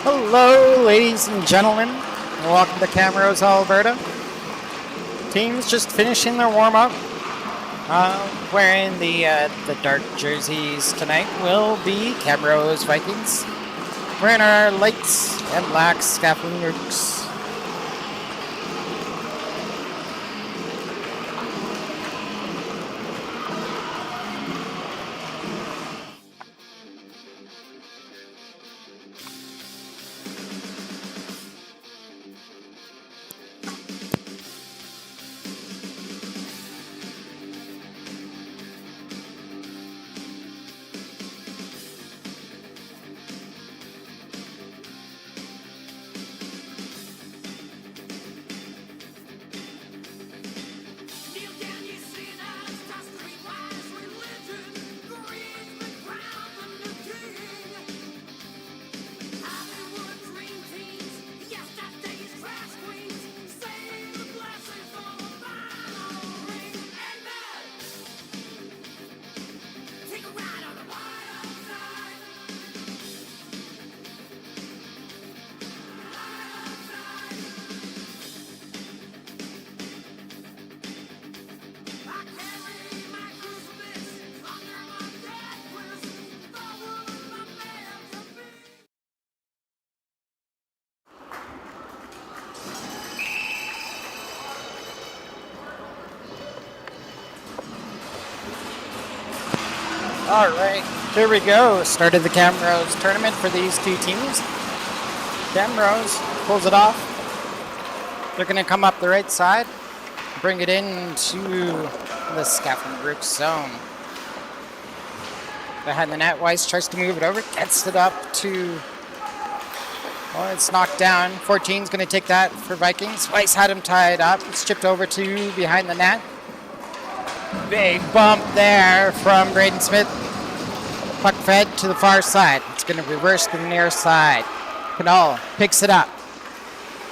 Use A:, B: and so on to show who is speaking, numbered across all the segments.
A: Hello, ladies and gentlemen, and welcome to Camrose, Alberta. Teams just finishing their warm-up. Wearing the dark jerseys tonight will be Camrose Vikings. Wearing our lights and MLAC Scafom-rux. All right, here we go. Started the Camrose Tournament for these two teams. Camrose pulls it off. They're going to come up the right side, bring it into the Scafom-rux zone. Behind the net, Weiss tries to move it over, gets it up to, well, it's knocked down. 14's going to take that for Vikings. Weiss had him tied up. It's chipped over to behind the net. Big bump there from Braden Smith. Puck fed to the far side. It's going to reverse to the near side. Canal picks it up.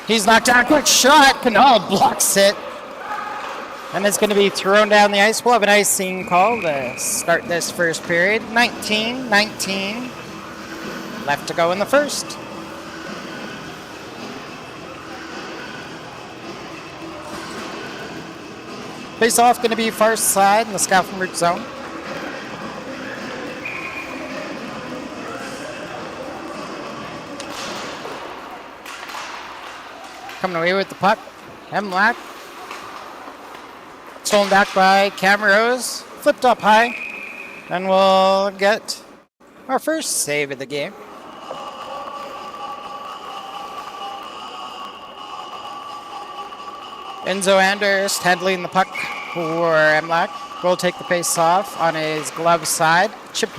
A: He's knocked down. Quick shot. Canal blocks it. And it's going to be thrown down the ice. We'll have an icing call to start this first period. 19-19. Left to go in the first. Face off going to be far side in the Scafom-rux zone. Coming away with the puck. MLAC. Stolen back by Camrose. Flipped up high. And we'll get our first save of the game. Enzo Anders handling the puck for MLAC. Will take the face off on his glove side. Chip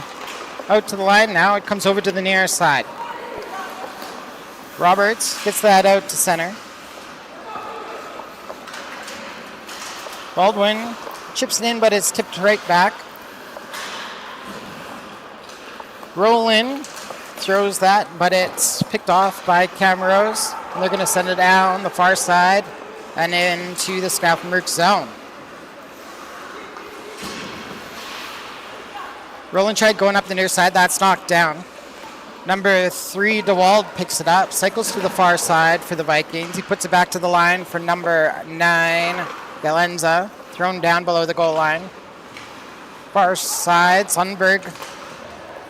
A: out to the line. Now it comes over to the near side. Roberts gets that out to center. Baldwin chips it in, but it's tipped right back. Roland throws that, but it's picked off by Camrose. And they're going to send it down the far side and into the Scafom-rux zone. Roland tried going up the near side. That's knocked down. Number 3, DeWald picks it up, cycles to the far side for the Vikings. He puts it back to the line for number 9, Galenza, thrown down below the goal line. Far side, Sundberg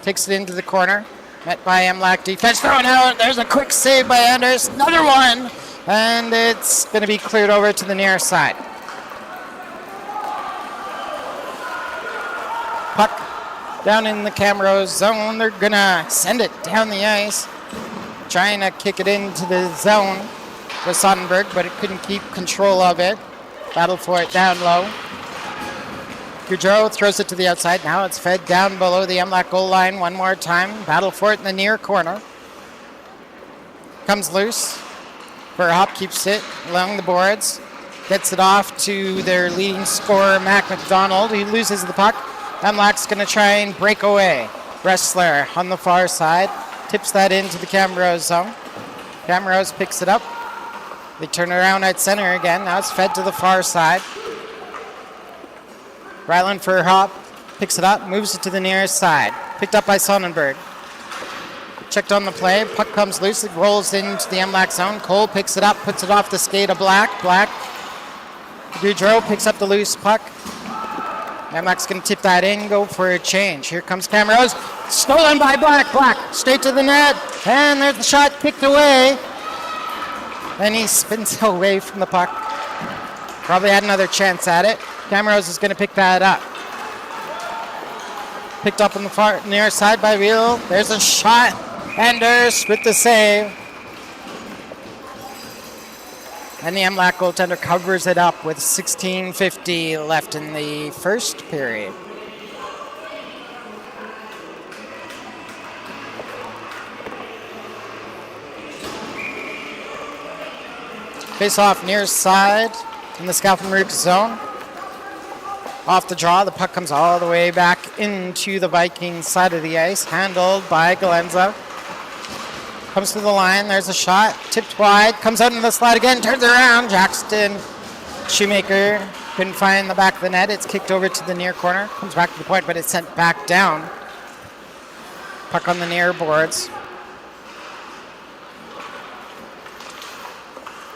A: takes it into the corner. Met by MLAC defense, thrown out. There's a quick save by Anders. Another one. And it's going to be cleared over to the near side. Puck down in the Camrose zone. They're going to send it down the ice. Trying to kick it into the zone with Sonnenberg, but it couldn't keep control of it. Battle for it down low. Goudreau throws it to the outside. Now it's fed down below the MLAC goal line one more time. Battle for it in the near corner. Comes loose. Verhoop keeps it along the boards. Gets it off to their leading scorer, Mac McDonald. He loses the puck. MLAC's going to try and break away. Wrestler on the far side. Tips that into the Camrose zone. Camrose picks it up. They turn around at center again. Now it's fed to the far side. Ryland Verhoop picks it up, moves it to the nearest side. Picked up by Sonnenberg. checked on the play. Puck comes loose. It rolls into the MLAC zone. Cole picks it up, puts it off the skate of Black. Black. Goudreau picks up the loose puck. MLAC's going to tip that in, go for a change. Here comes Camrose. Stolen by Black. Black straight to the net. And there's the shot kicked away. Then he spins away from the puck. Probably had another chance at it. Camrose is going to pick that up. Picked up on the far near side by Wheel. There's a shot. Anders with the save. And the MLAC goaltender covers it up with 16:50 left in the first period. Face off near side in the Scafom-rux zone. Off the draw, the puck comes all the way back into the Vikings side of the ice, handled by Galenza. Comes to the line, there's a shot, tipped wide, comes out into the slide again, turns around. Jackson Shoemaker couldn't find the back of the net. It's kicked over to the near corner, comes back to the point, but it's sent back down. Puck on the near boards.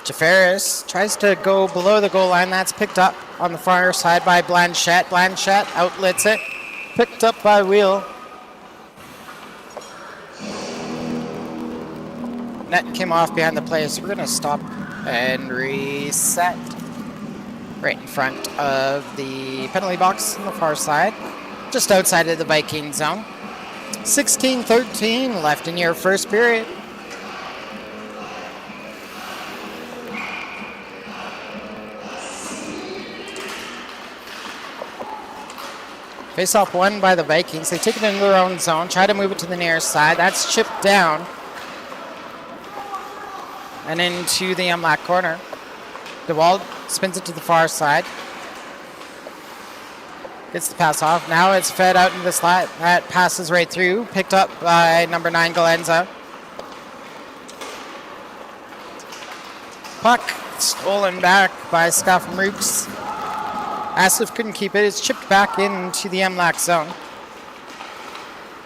A: Jafaris tries to go below the goal line. That's picked up on the far side by Blanchette. Blanchette outlets it. Picked up by Wheel. Net came off behind the play, so we're going to stop and reset right in front of the penalty box on the far side, just outside of the Viking zone. 16:13 left in your first period. Face-off won by the Vikings. They take it into their own zone, try to move it to the near side. That's chipped down and into the MLAC corner. DeWald spins it to the far side. Gets the pass off. Now it's fed out into the slot. That passes right through. Picked up by number 9, Galenza. Puck stolen back by Scafom-rux. Asif couldn't keep it. It's chipped back into the MLAC zone.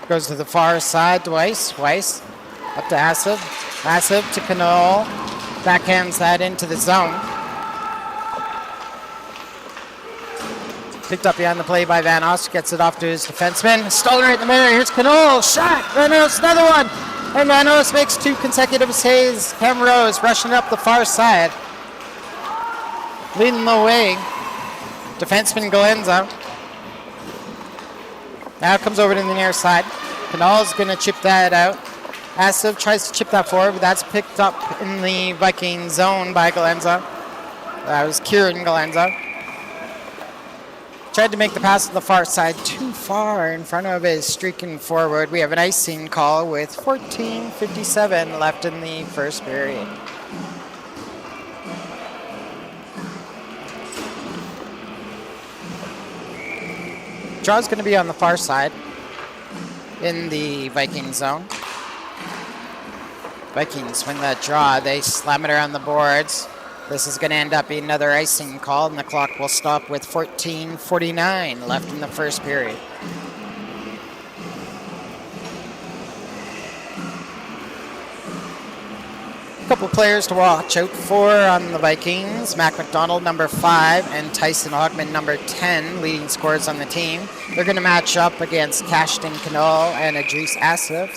A: Goes to the far side to Weiss. Weiss up to Asif. Asif to Canole. Backhands that into the zone. Picked up behind the play by Van Oss. Gets it off to his defenseman. Stolen right in the middle. Here's Canole. Shot. Van Oss, another one. And Van Oss makes 2 consecutive saves. Camrose rushing up the far side. Leading the way. Defenseman Galenza. Now it comes over to the near side. Canole's going to chip that out. Asif tries to chip that forward, but that's picked up in the Viking zone by Galenza. That was Kieran Galenza. Tried to make the pass to the far side, too far in front of his streaking forward. We have an icing call with 14:57 left in the first period. Draw's going to be on the far side in the Viking zone. Vikings win that draw. They slam it around the boards. This is going to end up being another icing call, and the clock will stop with 14:49 left in the first period. A couple players to watch out for on the Vikings. Mac McDonald, number 5, and Tyson Hogman, number 10, leading scorers on the team. They're going to match up against Cashton Canole and Idris Asif,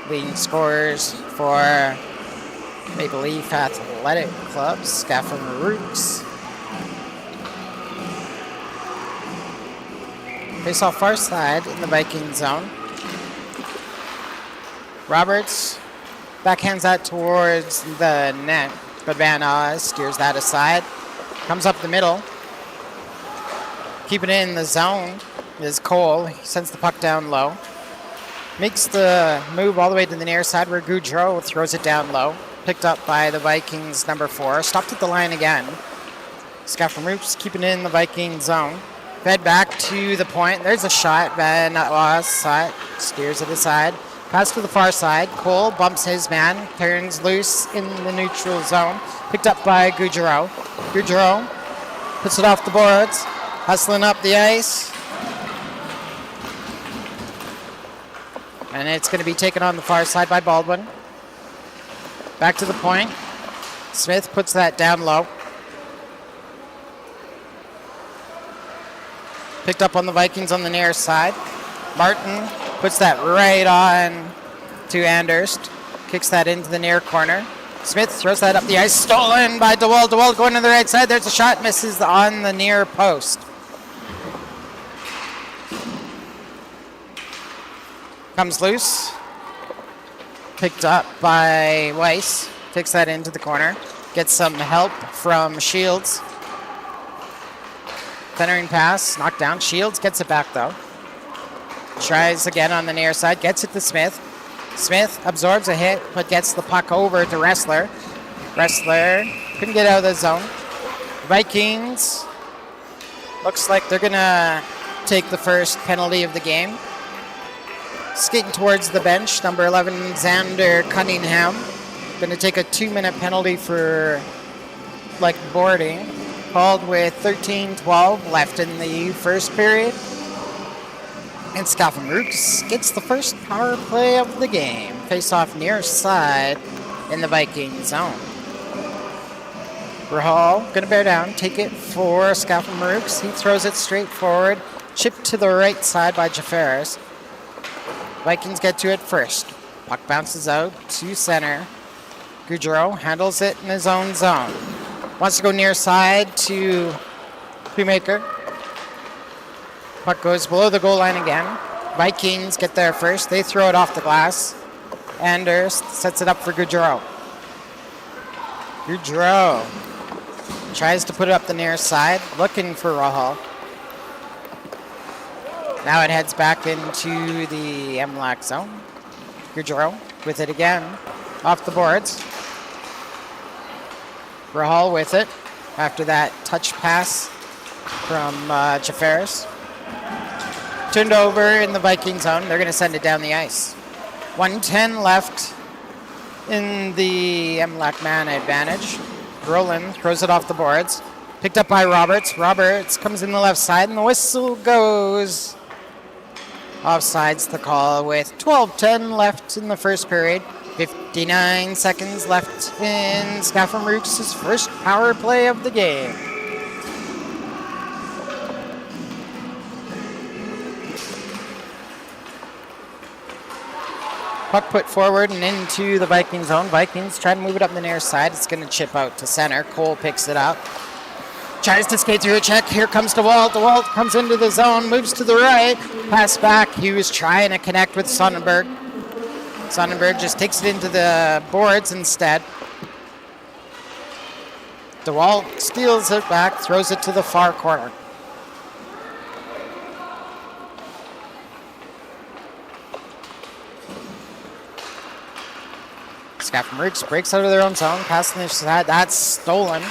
A: leading scorers for Maple Leaf Athletic Club, Scafom-rux. Face off far side in the Viking zone. Roberts backhands that towards the net, but Van Oz steers that aside. Comes up the middle. Keeping it in the zone is Cole. He sends the puck down low. Makes the move all the way to the near side where Goudreau throws it down low. Picked up by the Vikings, number 4. Stopped at the line again. Scafom-rux keeping it in the Viking zone. Fed back to the point. There's a shot. Van Oz steers it aside. Pass to the far side. Cole bumps his man. Turns loose in the neutral zone. Picked up by Goudreau. Goudreau puts it off the boards. Hustling up the ice. And it's going to be taken on the far side by Baldwin. Back to the point. Smith puts that down low. Picked up on the Vikings on the near side. Martin puts that right on to Anderst. Kicks that into the near corner. Smith throws that up the ice. Stolen by DeWald. DeWald going to the right side. There's a shot. Misses on the near post. Comes loose. Picked up by Weiss. Takes that into the corner. Gets some help from Shields. Centering pass. Knocked down. Shields gets it back though. Tries again on the near side. Gets it to Smith. Smith absorbs a hit, but gets the puck over to Ressler. Ressler couldn't get out of the zone. Vikings looks like they're going to take the first penalty of the game. Skating towards the bench, number 11, Xander Cunningham. Going to take a 2-minute penalty for boarding. Called with 13:12 left in the first period. And Scafom-rux gets the first power play of the game. Face off near side in the Viking zone. Rahal going to bear down, take it for Scafom-rux. He throws it straight forward. Chipped to the right side by Jafaris. Vikings get to it first. Puck bounces out to center. Goudreau handles it in his own zone. Wants to go near side to Shoemaker. Puck goes below the goal line again. Vikings get there first. They throw it off the glass. Anders sets it up for Goudreau. Goudreau tries to put it up the near side, looking for Rahal. Now it heads back into the MLAC zone. Goudreau with it again. Off the boards. Rahal with it after that touch pass from Jafaris. Turned over in the Viking zone. They're going to send it down the ice. 1:10 left in the MLAC man advantage. Roland throws it off the boards. Picked up by Roberts. Roberts comes in the left side, and the whistle goes. Offsides the call with 12:10 left in the first period. 59 seconds left in Scafom-rux's first power play of the game. Puck put forward and into the Viking zone. Vikings try to move it up the near side. It's going to chip out to center. Cole picks it up. Tries to skate through a check. Here comes DeWalt. DeWalt comes into the zone, moves to the right. Pass back. He was trying to connect with Sonnenberg. Sonnenberg just takes it into the boards instead. DeWalt steals it back, throws it to the far corner. Scafom-rux breaks out of their own zone, passing the side. That's stolen.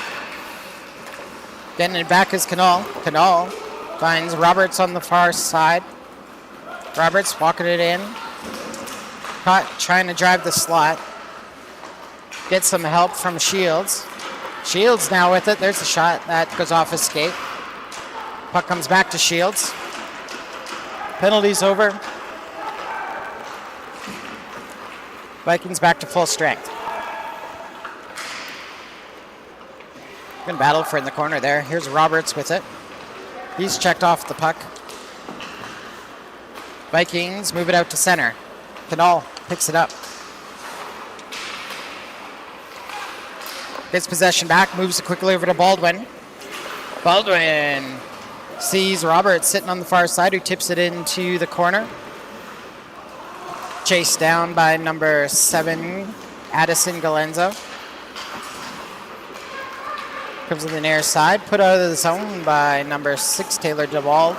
A: Getting it back is Canal. Canal finds Roberts on the far side. Roberts walking it in. Caught trying to drive the slot. Gets some help from Shields. Shields now with it. There's the shot. That goes off his skate. Puck comes back to Shields. Penalty's over. Vikings back to full strength. Good battle for in the corner there. Here's Roberts with it. He's checked off the puck. Vikings move it out to center. Canal picks it up. Gets possession back, moves it quickly over to Baldwin. Baldwin sees Roberts sitting on the far side, who tips it into the corner. Chased down by number 7, Addison Galenzo. Comes to the near side, put out of the zone by number 6, Taylor DeWald.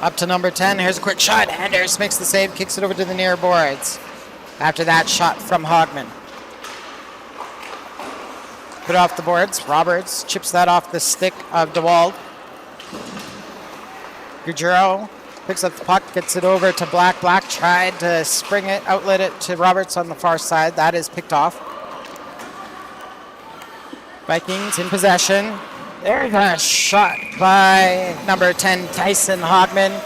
A: Up to number 10, here's a quick shot. Anders makes the save, kicks it over to the near boards. After that, shot from Hogman. Put off the boards. Roberts chips that off the stick of DeWald. Goudreau picks up the puck, gets it over to Black. Black tried to spring it, outlet it to Roberts on the far side. That is picked off. Vikings in possession. There's a shot by number 10, Tyson Hogman.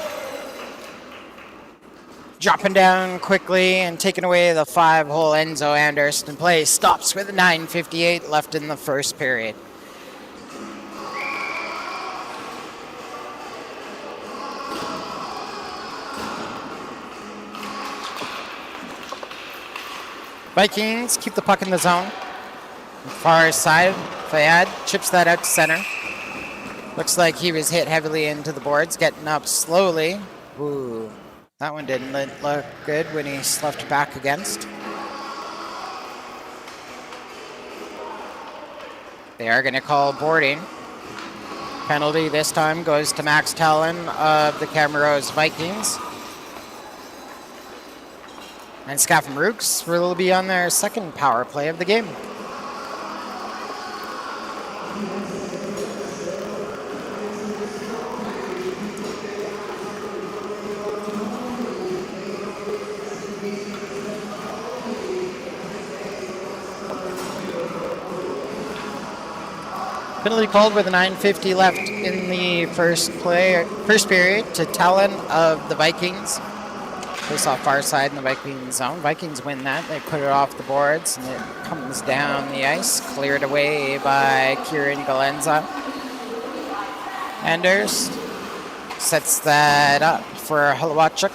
A: Dropping down quickly and taking away the 5-hole Enzo Anderson play. Stops with 9:58 left in the first period. Vikings keep the puck in the zone. Far side, Fayad chips that out to center. Looks like he was hit heavily into the boards, getting up slowly. Ooh, that one didn't look good when he sloughed back against. They are going to call boarding. Penalty this time goes to Max Talon of the Camrose Vikings. And Scafom-rux will be on their second power play of the game. Penalty called with 9:50 left in the first period to Talon of the Vikings. Face off far side in the Vikings zone. Vikings win that. They put it off the boards, and it comes down the ice, cleared away by Kieran Galenza. Anders sets that up for Halawachuk.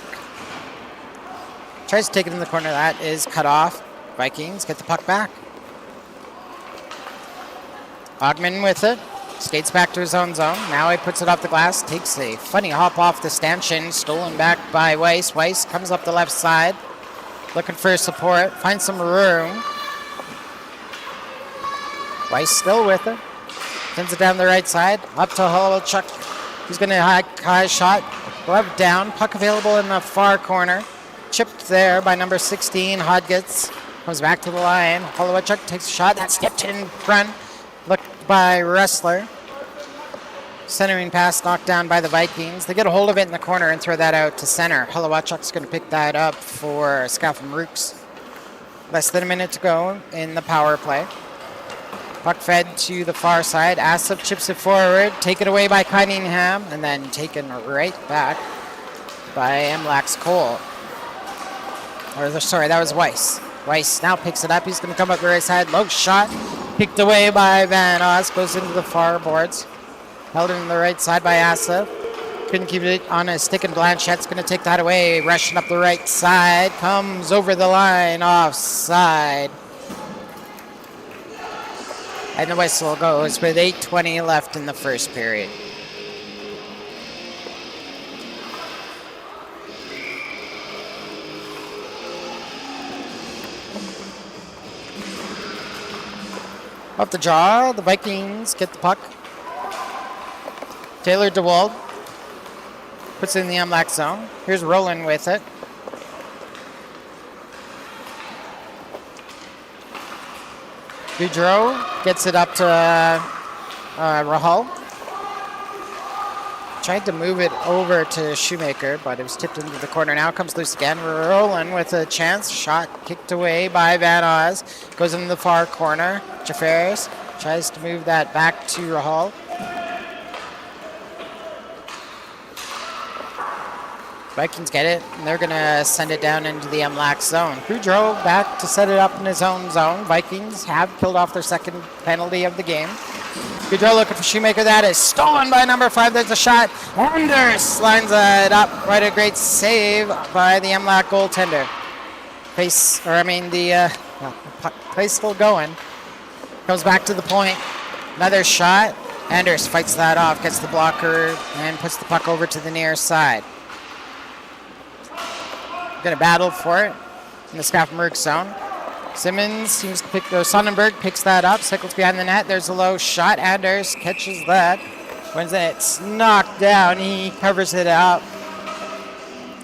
A: Tries to take it in the corner. That is cut off. Vikings get the puck back. Ogman with it. Skates back to his own zone. Now he puts it off the glass. Takes a funny hop off the stanchion. Stolen back by Weiss. Weiss comes up the left side. Looking for support. Finds some room. Weiss still with it. Sends it down the right side. Up to Holowchuk. He's going to high shot. Glove down. Puck available in the far corner. Chipped there by number 16, Hodgetts. Comes back to the line. Holowchuk takes a shot. That's tipped in front. Looked by Wrestler. Centering pass knocked down by the Vikings. They get a hold of it in the corner and throw that out to center. Holowachuk's going to pick that up for Scafom-rux. Less than a minute to go in the power play. Puck fed to the far side. Asif chips it forward. Taken away by Cunningham. And then taken right back by MLAC's Cole. Sorry, that was Weiss. Weiss now picks it up. He's going to come up the right side. Low shot. Picked away by Van Oz. Goes into the far boards. Held in the right side by Asif. Couldn't keep it on a stick, and Blanchette's going to take that away. Rushing up the right side. Comes over the line. Offside. And the whistle goes with 8:20 left in the first period. Off the draw, the Vikings get the puck. Taylor DeWald puts it in the MLAC zone. Here's Roland with it. Boudreau gets it up to Rahal. Tried to move it over to Shoemaker, but it was tipped into the corner. Now comes loose again. Roland with a chance. Shot kicked away by Van Oz. Goes into the far corner. Jafaris tries to move that back to Rahal. Vikings get it, and they're going to send it down into the MLAC zone. Boudreau back to set it up in his own zone. Vikings have killed off their second penalty of the game. Boudreau looking for Shoemaker. That is stolen by number 5. There's a shot. Anders lines it up. Right, a great save by the MLAC goaltender. Play's still going. Comes back to the point. Another shot. Anders fights that off, gets the blocker, and puts the puck over to the near side. Going to battle for it in the Scafom-rux zone. Simmons seems to Sonnenberg picks that up, cycles behind the net. There's a low shot. Anders catches that. When it's knocked down, he covers it up.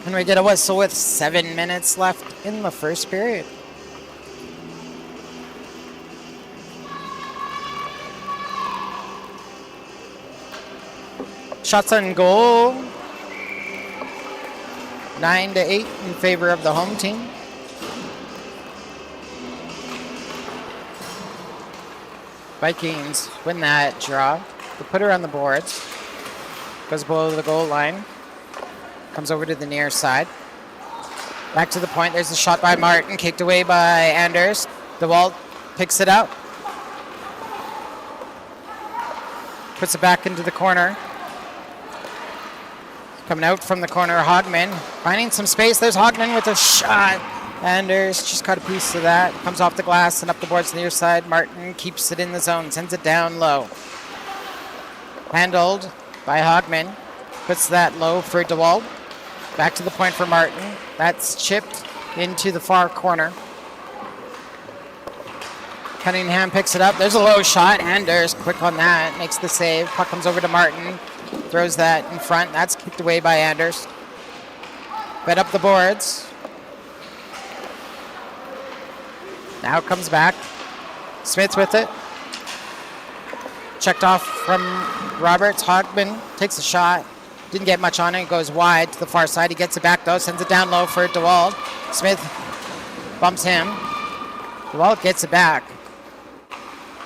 A: And we get a whistle with 7 minutes left in the first period. Shots on goal. 9-8 in favor of the home team. Vikings win that draw. They put her on the boards. Goes below the goal line. Comes over to the near side. Back to the point. There's a shot by Martin, kicked away by Anders. DeWalt picks it up. Puts it back into the corner. Coming out from the corner, Hogman. Finding some space. There's Hogman with a shot. Anders just caught a piece of that. Comes off the glass and up the boards to the near side. Martin keeps it in the zone. Sends it down low. Handled by Hogman. Puts that low for DeWalt. Back to the point for Martin. That's chipped into the far corner. Cunningham picks it up. There's a low shot. Anders quick on that. Makes the save. Puck comes over to Martin. Throws that in front. That's kicked away by Anders. Fed up the boards. Now it comes back. Smith with it. Checked off from Roberts. Hogman takes a shot. Didn't get much on it. It goes wide to the far side. He gets it back though. Sends it down low for DeWalt. Smith bumps him. DeWalt gets it back.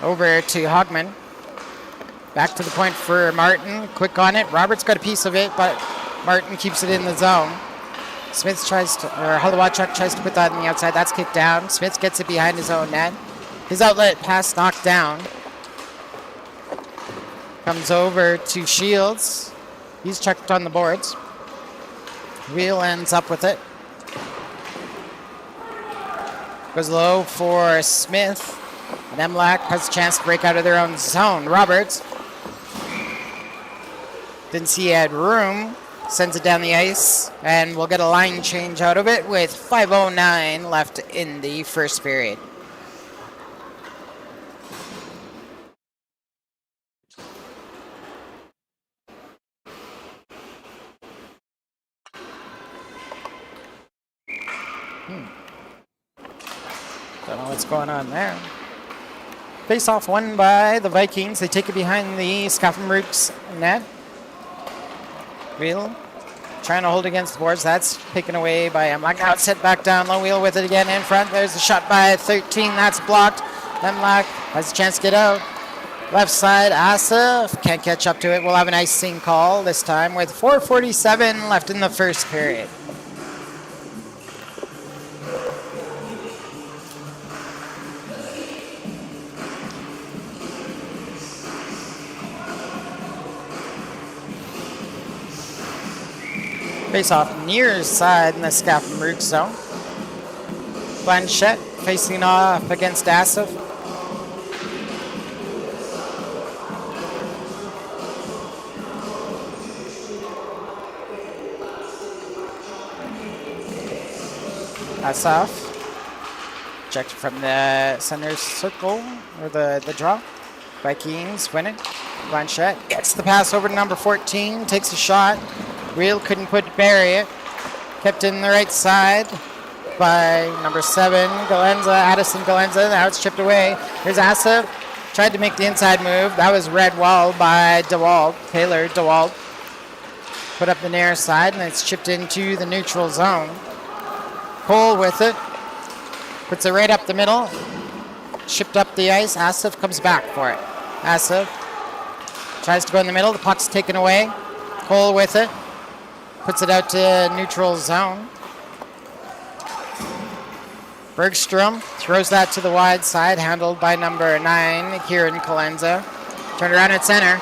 A: Over to Hogman. Back to the point for Martin. Quick on it. Roberts got a piece of it, but Martin keeps it in the zone. Smith tries to, or Halawachuk tries to put that on the outside. That's kicked down. Smith gets it behind his own net. His outlet pass knocked down. Comes over to Shields. He's checked on the boards. Wheel ends up with it. Goes low for Smith. And MLAC has a chance to break out of their own zone. Roberts. Didn't see he had room. Sends it down the ice. And we'll get a line change out of it with 5:09 left in the first period. Don't know what's going on there. Face-off won by the Vikings. They take it behind the Scafom-rux net. Wheel trying to hold against the boards. That's taken away by MLAC. Now it's set back down low. Wheel with it again in front. There's a shot by 13. That's blocked. MLAC has a chance to get out. Left side, Asif can't catch up to it. We'll have an icing call this time with 4:47 left in the first period. Face off near side in the Scafom-rux zone. Blanchette facing off against Asif. Asaf checked from the center circle or the draw. Vikings win it. Blanchette gets the pass over to number 14, takes a shot. Wheel couldn't bury it. Kept in the right side by number 7, Galenza, Addison Galenza. Now it's chipped away. Here's Asif. Tried to make the inside move. That was red wall by DeWalt, Taylor DeWalt. Put up the near side, and it's chipped into the neutral zone. Cole with it. Puts it right up the middle. Chipped up the ice. Asif comes back for it. Asif tries to go in the middle. The puck's taken away. Cole with it. Puts it out to neutral zone. Bergstrom throws that to the wide side, handled by number 9, Kieran Colenza. Turned around at center.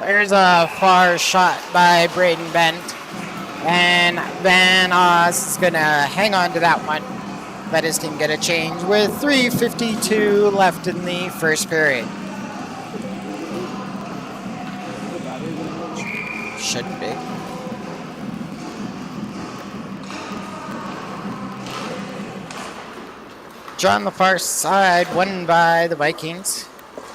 A: There's a far shot by Braden Bent. And Van Oz is going to hang on to that one. Let his team get a change with 3:52 left in the first period. Shouldn't be. Draw on the far side, won by the Vikings.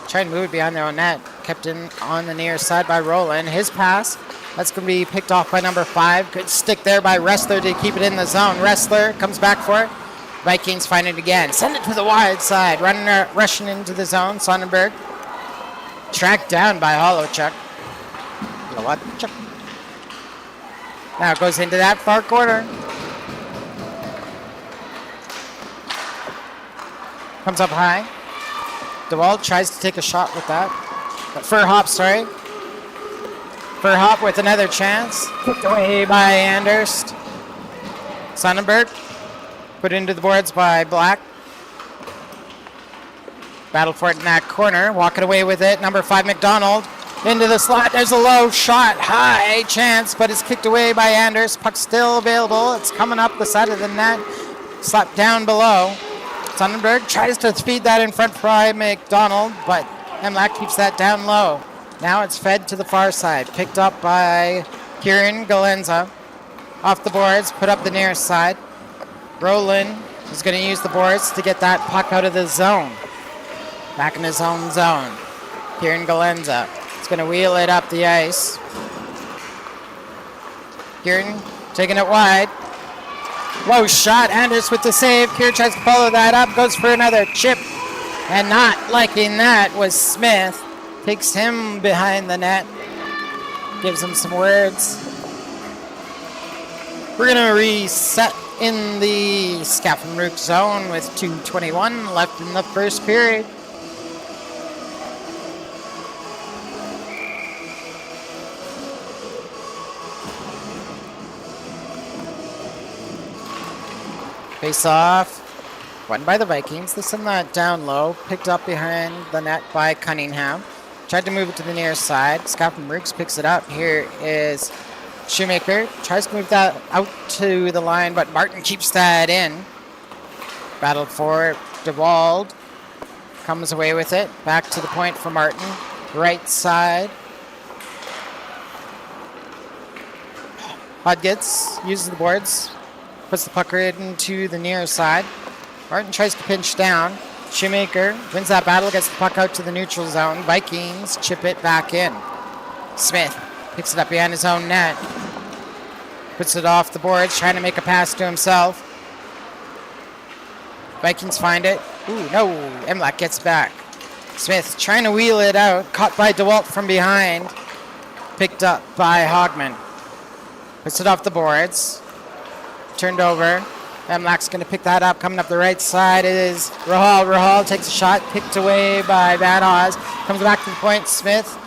A: Try and move it beyond their own net. Kept in on the near side by Roland. His pass, that's going to be picked off by number 5. Good stick there by Ressler to keep it in the zone. Ressler comes back for it. Vikings find it again. Send it to the wide side. Rushing into the zone. Sonnenberg tracked down by Halawachuk. Now it goes into that far corner. Comes up high. DeWalt tries to take a shot with that. But Furhop with another chance. Kicked away by Anders. Sonnenberg put into the boards by Black. Battle for it in that corner. Walking away with it. Number 5, McDonald. Into the slot. There's a low shot. High chance, but it's kicked away by Anders. Puck still available. It's coming up the side of the net. Slapped down below. Sonnenberg tries to feed that in front by McDonald, but MLAC keeps that down low. Now it's fed to the far side. Picked up by Kieran Galenza. Off the boards. Put up the near side. Roland is going to use the boards to get that puck out of the zone. Back in his own zone. Kieran Galenza is going to wheel it up the ice. Kieran taking it wide. Low shot. Anders with the save. Kieran tries to follow that up. Goes for another chip. And not liking that was Smith. Takes him behind the net. Gives him some words. We're going to reset in the Scafom-rux zone with 2:21 left in the first period. Face off. Won by the Vikings. They send that down low. Picked up behind the net by Cunningham. Tried to move it to the near side. Scafom-rux picks it up. Here is Shoemaker. Tries to move that out to the line, but Martin keeps that in. Battle for it. DeWald comes away with it. Back to the point for Martin. Right side. Hodgetts uses the boards. Puts the puck right into the near side. Martin tries to pinch down. Shoemaker wins that battle, gets the puck out to the neutral zone. Vikings chip it back in. Smith picks it up behind his own net. Puts it off the boards, trying to make a pass to himself. Vikings find it. Ooh, no. MLAC gets back. Smith trying to wheel it out. Caught by DeWalt from behind. Picked up by Hogman. Puts it off the boards. Turned over. MLAC's going to pick that up. Coming up the right side is Rahal. Rahal takes a shot. Picked away by Van Oz. Comes back to the point. Smith.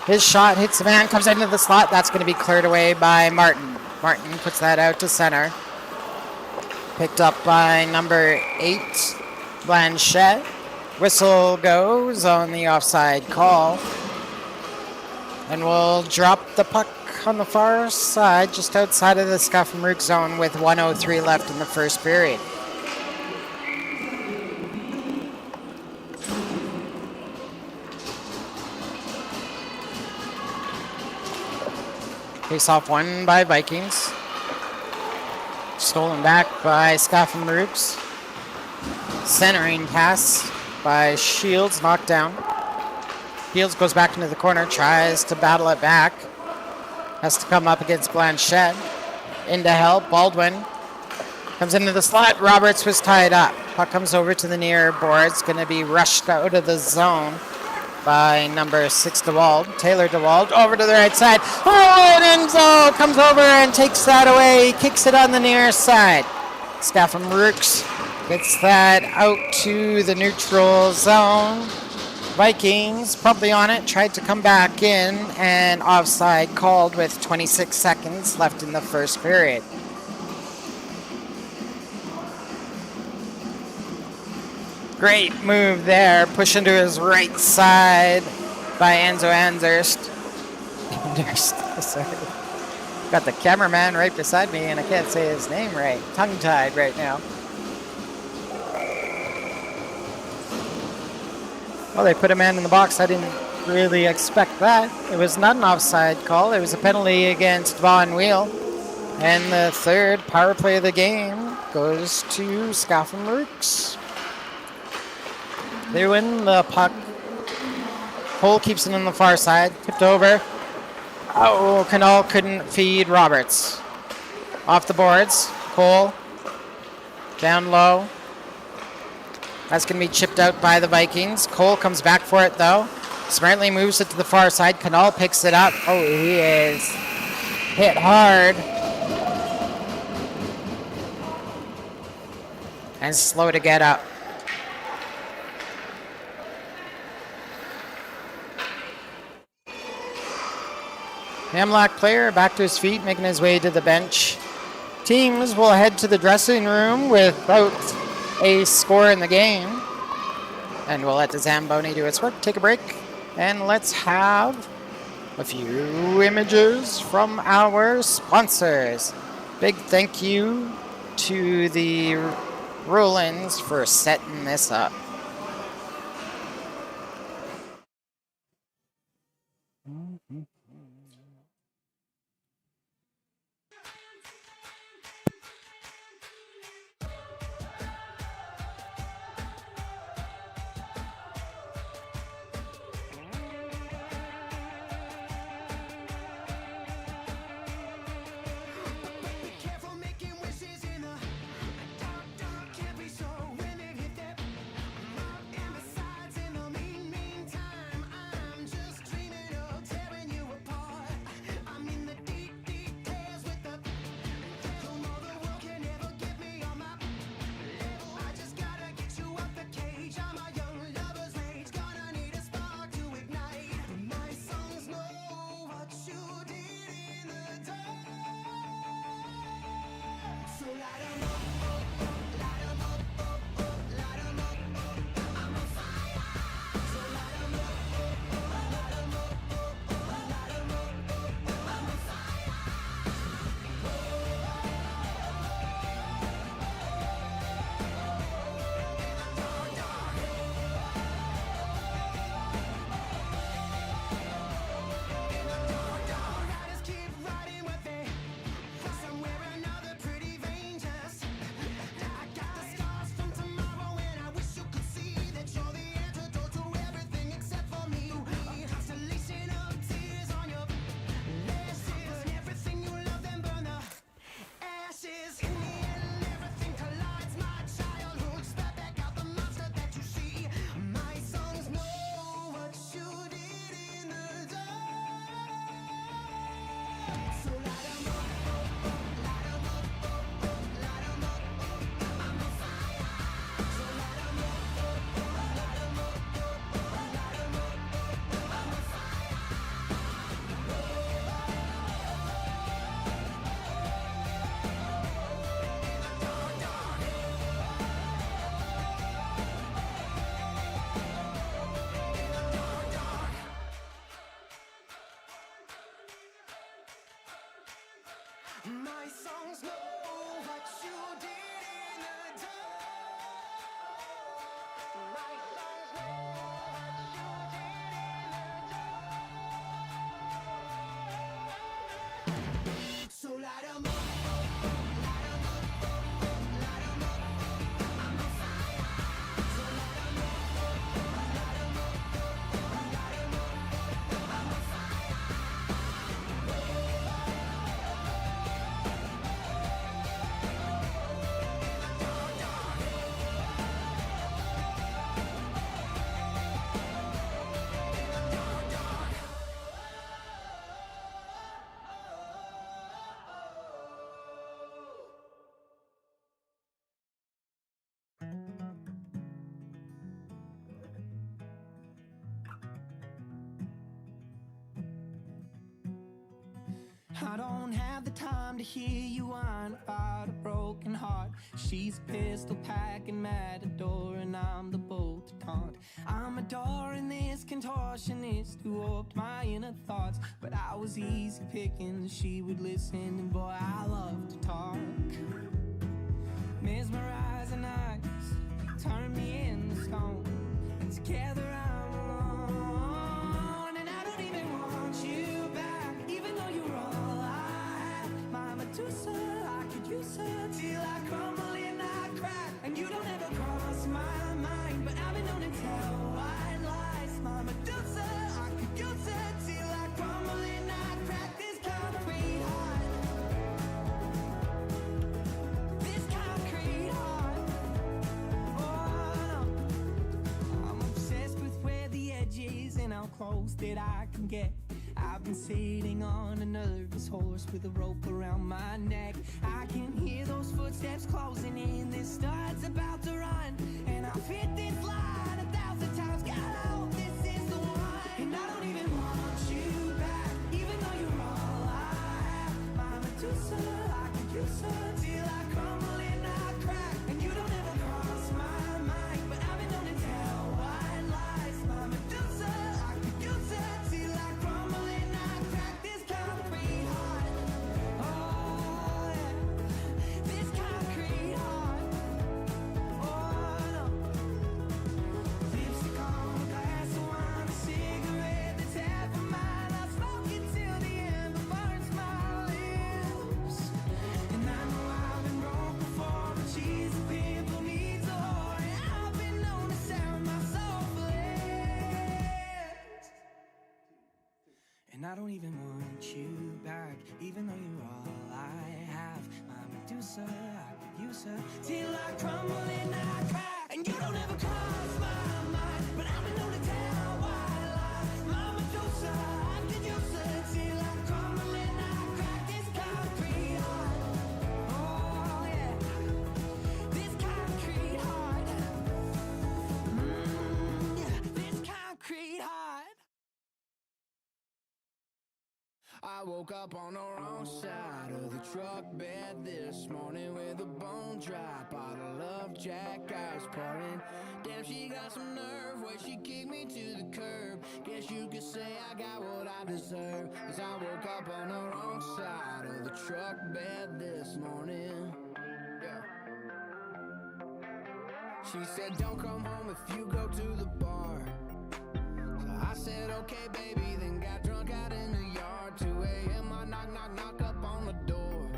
A: His shot hits the man. Comes into the slot. That's going to be cleared away by Martin. Martin puts that out to center. Picked up by number 8, Blanchette. Whistle goes on the offside call. And we'll drop the puck on the far side, just outside of the Scafom-rux zone with 1:03 left in the first period. Face-off won by Vikings. Stolen back by Scafom-rux. Centering pass by Shields, knocked down. Shields goes back into the corner, tries to battle it back. Has to come up against Blanchette. Into help. Baldwin comes into the slot. Roberts was tied up. Puck comes over to the near boards. Going to be rushed out of the zone by number 6, DeWald. Taylor DeWald over to the right side. Oh, and Enzo comes over and takes that away. He kicks it on the near side. Scafom-rux gets that out to the neutral zone. Vikings promptly on it, tried to come back in, and offside called with 26 seconds left in the first period. Great move there, push into his right side by Enzo Anderst. Sorry. Got the cameraman right beside me, and I can't say his name right. Tongue-tied right now. Well, they put a man in the box. I didn't really expect that. It was not an offside call. It was a penalty against Von Wheel. And the third power play of the game goes to Scafom-rux. They win the puck. Cole keeps it on the far side. Tipped over. Oh, Canal couldn't feed Roberts. Off the boards. Cole down low. That's going to be chipped out by the Vikings. Cole comes back for it, though. Smartly moves it to the far side. Canal picks it up. Oh, he is hit hard. And slow to get up. MLAC player back to his feet, making his way to the bench teams will head to the dressing room without a score in the game. And we'll let the Zamboni do its work. Take a break. And let's have a few images from our sponsors. Big thank you to the Rollins for setting this up.
B: My songs know what you did in the dark. My songs know what you did in the dark. So light 'em up, light 'em up, light 'em up. I'm on fire. So light 'em up, light 'em up, light 'em up. I'm on fire. I don't have the time to hear you whine about a broken heart. She's a pistol packing matador and I'm the bull to taunt. I'm adoring this contortionist who warped my inner thoughts, but I was easy picking, she would listen, and boy, I love to talk. Mesmerizing eyes turn me into stone, and together I'm alone, and I don't even want you back, even though you're all I have. My Medusa, I could use her till I crumble and I crack, and you don't ever cross my mind, but I've been known to tell white lies. My Medusa, I could use her till I crumble and I crack. This concrete heart, this concrete heart. Oh no, I'm obsessed with where the edge is and how close that I can get. I've been sitting on a nervous horse with a rope around my neck. I can hear those footsteps closing in, this start's about to run, and I've hit this line 1,000 times. God, I hope this is the one, and I don't even want you back, even though you're all I have. My Medusa, I could use her. And I don't even want you back, even though you're all I have. My Medusa, I could use her till I crumble and I crack. And you don't ever cross my mind, but I've been known to tell white lies. My Medusa, I could use her till I crumble and I crack. This concrete heart, oh yeah, this concrete heart, yeah, this concrete heart.
C: I woke up on the wrong side of the truck bed this morning with a bone dry bottle of Jack Ice pouring. Damn, she got some nerve where she kicked me to the curb. Guess you could say I got what I deserve, 'cause I woke up on the wrong side of the truck bed this morning. Yeah. She said don't come home if you go to the bar. So I said okay baby, then got drunk out in the yard. 2 a.m. I knock, knock, knock up on the door.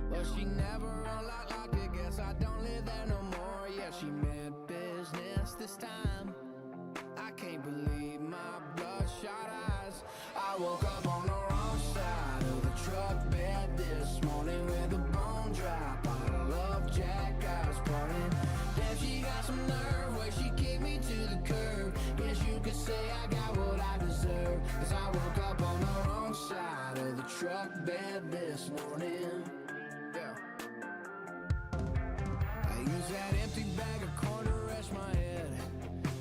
C: Well, she never unlocked it, guess I don't live there no more. Yeah, she meant business this time. I can't believe my bloodshot eyes. I woke up on the wrong side of the truck bed this morning with a bone dry bottle of Jack Ice pouring. Damn, she got some nerve where she kicked me to the curb. Guess you could say I got what I deserve, 'cause I woke up on the wrong side of the truck bed this morning. Yeah. I used that empty bag of corn to rest my head,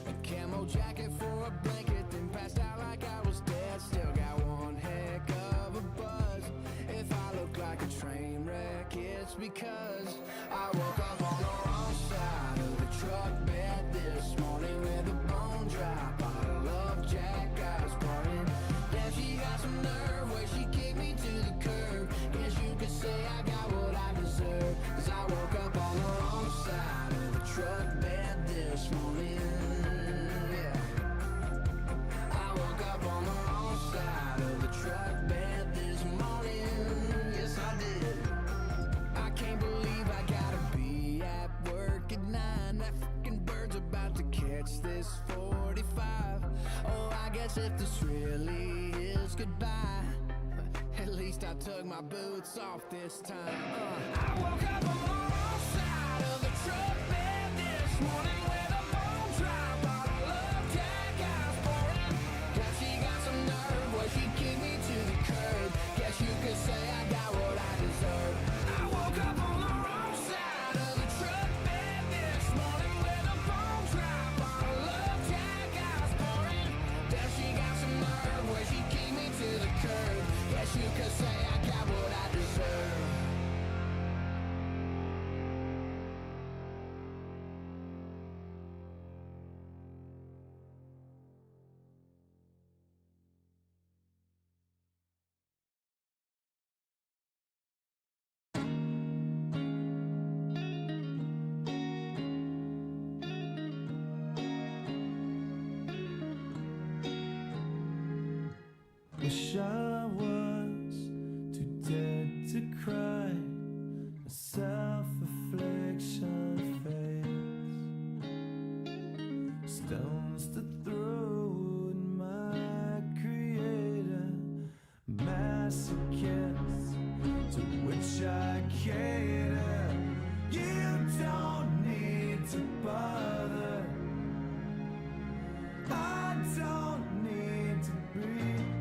C: a camo jacket for a blanket, then passed out like I was dead. Still got one heck of a buzz. If I look like a train wreck, it's because I woke up on the wrong side of the truck bed this morning with a bone dry bottle of Jack Ice pouring. Damn, she got some nerve where she kicked me to the curb. Guess you could say I got what I deserve, 'cause I woke up on the wrong side of the truck bed this morning. Yeah. I woke up on the wrong side of the truck bed this morning. Yes, I did. I can't believe I gotta be at work at 9. That fucking bird's about to catch this 45. Oh, I guess if this really is goodbye, at least I took my boots off this time. I woke up on the wrong side of the truck bed this morning with a bone dry bottle of Jack Ice pouring. Guess she got some nerve where she kicked me to the curb. Guess you could say I got what I deserve. I woke up on the wrong side of the truck bed this morning with a bone dry bottle of Jack Ice pouring. Guess she got some nerve where she kicked me to the curb. Guess you could say I got what I deserve.
D: Wish I was too dead to cry. A self-affliction face, stones to throw at my creator, masochists to which I cater. You don't need to bother. I don't need to breathe.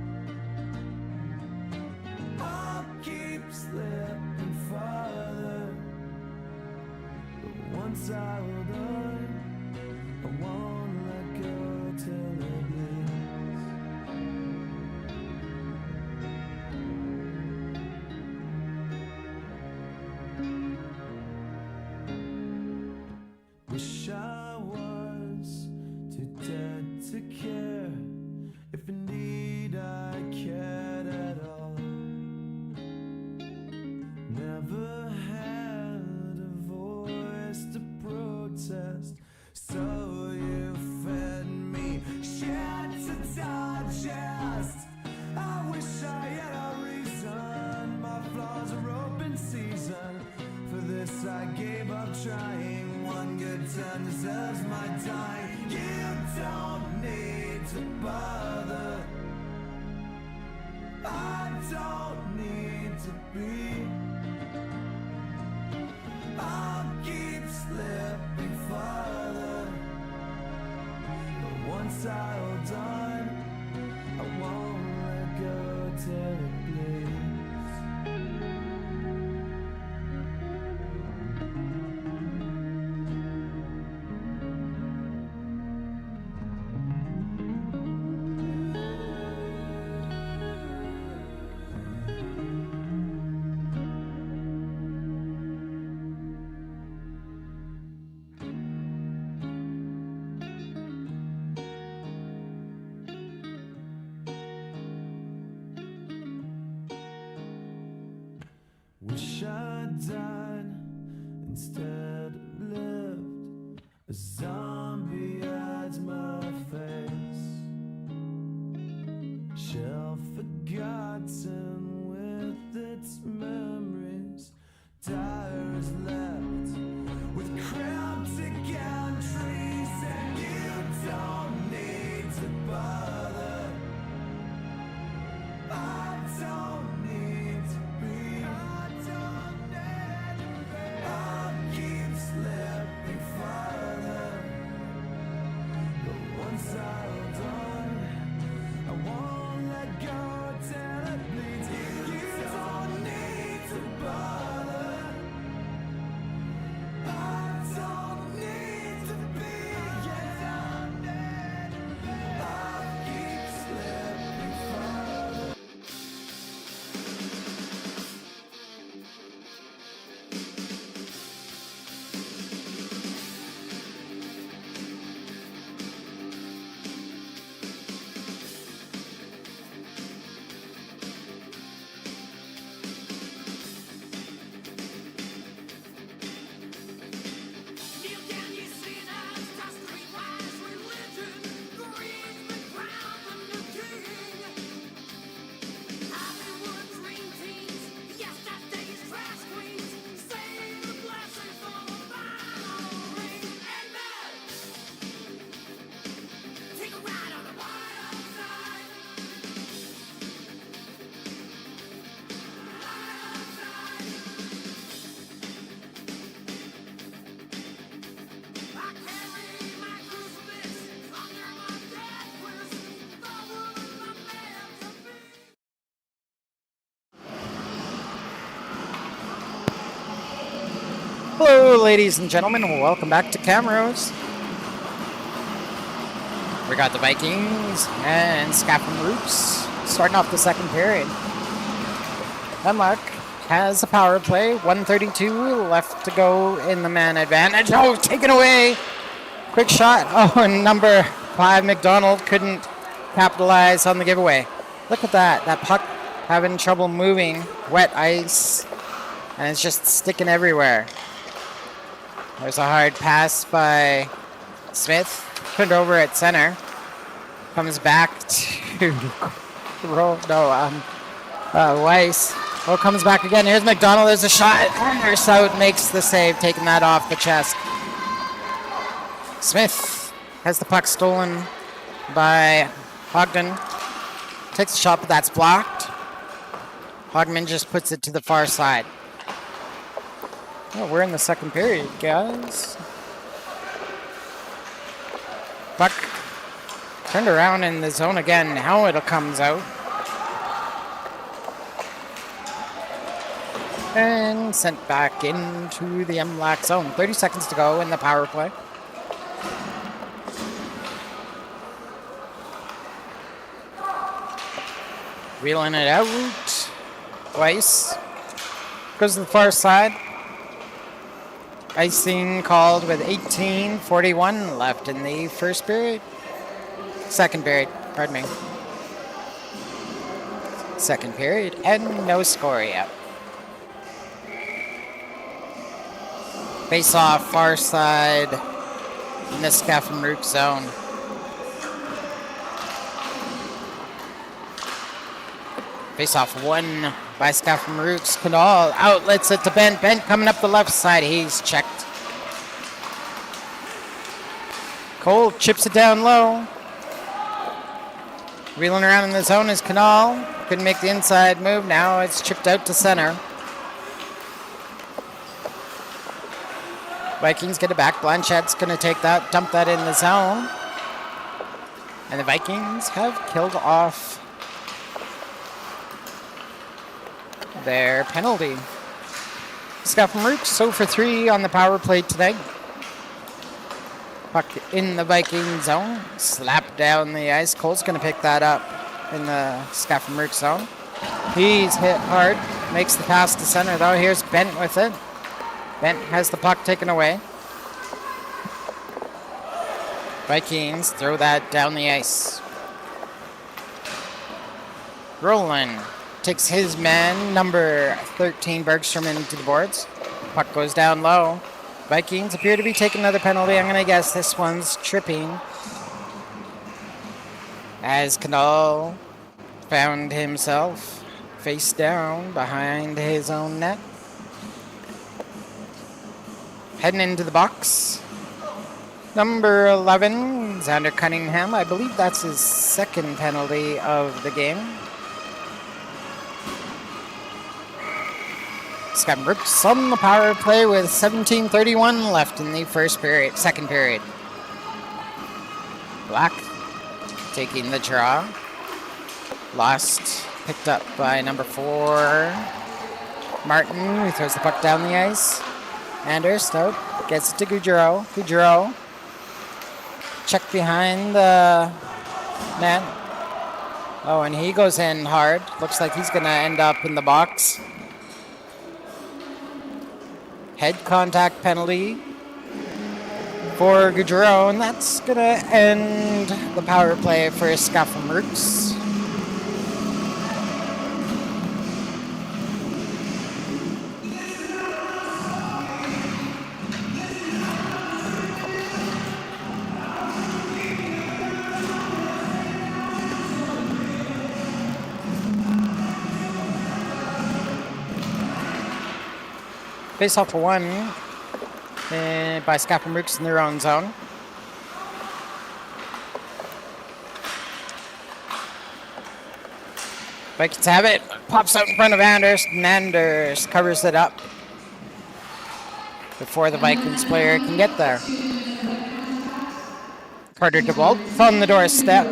D: don't need to be. I'll keep slipping farther, but once I hold on, I won't let go till it bleeds. Wish I'd died instead of lived. A zombie hides my face, shelf forgotten with its memories. Tires left with cryptic entries, and you don't need to bother. I don't need to be. I'll keep slipping farther, but once I hold on, I won't let go till it bleeds. You don't need to bother. I don't need to be. I'll keep slipping farther.
B: You can you see that just requires religion? Greed's been crowned the new king. Hollywood dream teams, yesterday's trash queens. Save the blessing for the final ring. Amen. Take a ride on the wild side. Wild side. I carry my crucifix under my dead twist, following my man to be.
A: Hello, ladies and gentlemen, and welcome back to Camrose. We got the Vikings and Scafom-rux starting off the second period. MLAC has a power play, 132 left to go in the man advantage. Oh, taken away! Quick shot. Oh, and number 5, McDonald, couldn't capitalize on the giveaway. Look at that. That puck having trouble moving. Wet ice. And it's just sticking everywhere. There's a hard pass by Smith. Put it over at center. Comes back to Weiss. Oh, comes back again. Here's McDonald. There's a shot. Andersout makes the save, taking that off the chest. Smith has the puck stolen by Ogden. Takes a shot, but that's blocked. Hogman just puts it to the far side. Oh, we're in the second period, guys. Puck turned around in the zone again. Now it comes out. And sent back into the MLAC zone. 30 seconds to go in the power play. Wheeling it out. Twice. Goes to the far side. Icing called with 18:41 left in the first period. Second period, pardon me. Second period, and no score yet. Face off far side in the Scafom-rux zone. Face off won by Scafom-rux. Canal outlets it to Bent. Bent coming up the left side. He's checked. Cole chips it down low. Reeling around in the zone is Canal. couldn't make the inside move. Now it's chipped out to center. Vikings get it back. Blanchette's going to take that, dump that in the zone. And the Vikings have killed off their penalty. Scafom-rux, so for 3 on the power play tonight. Puck in the Viking zone. Slap down the ice. Cole's going to pick that up in the Scafom-rux zone. He's hit hard. Makes the pass to center, though. Here's Bent with it. Bent has the puck taken away. Vikings throw that down the ice. Roland takes his man, number 13, Bergstrom, into the boards. Puck goes down low. Vikings appear to be taking another penalty. I'm going to guess this one's tripping. As Canal found himself face down behind his own net. Heading into the box. Number 11, Xander Cunningham. I believe that's his second penalty of the game. Scafom-rux on the power play with 17:31 left in the second period. Black taking the draw. Lost, picked up by number 4, Martin, who throws the puck down the ice. Anders gets it to Goudreau. Goudreau check behind the net. Oh, and he goes in hard. Looks like he's going to end up in the box. Head contact penalty for Goudreau, and that's going to end the power play for Scafom-rux. Face off for 1 by Scafom-rux in their own zone. Vikings have it. Pops out in front of Anders, and Anders covers it up before the Vikings player can get there. Carter DeWalt on the doorstep,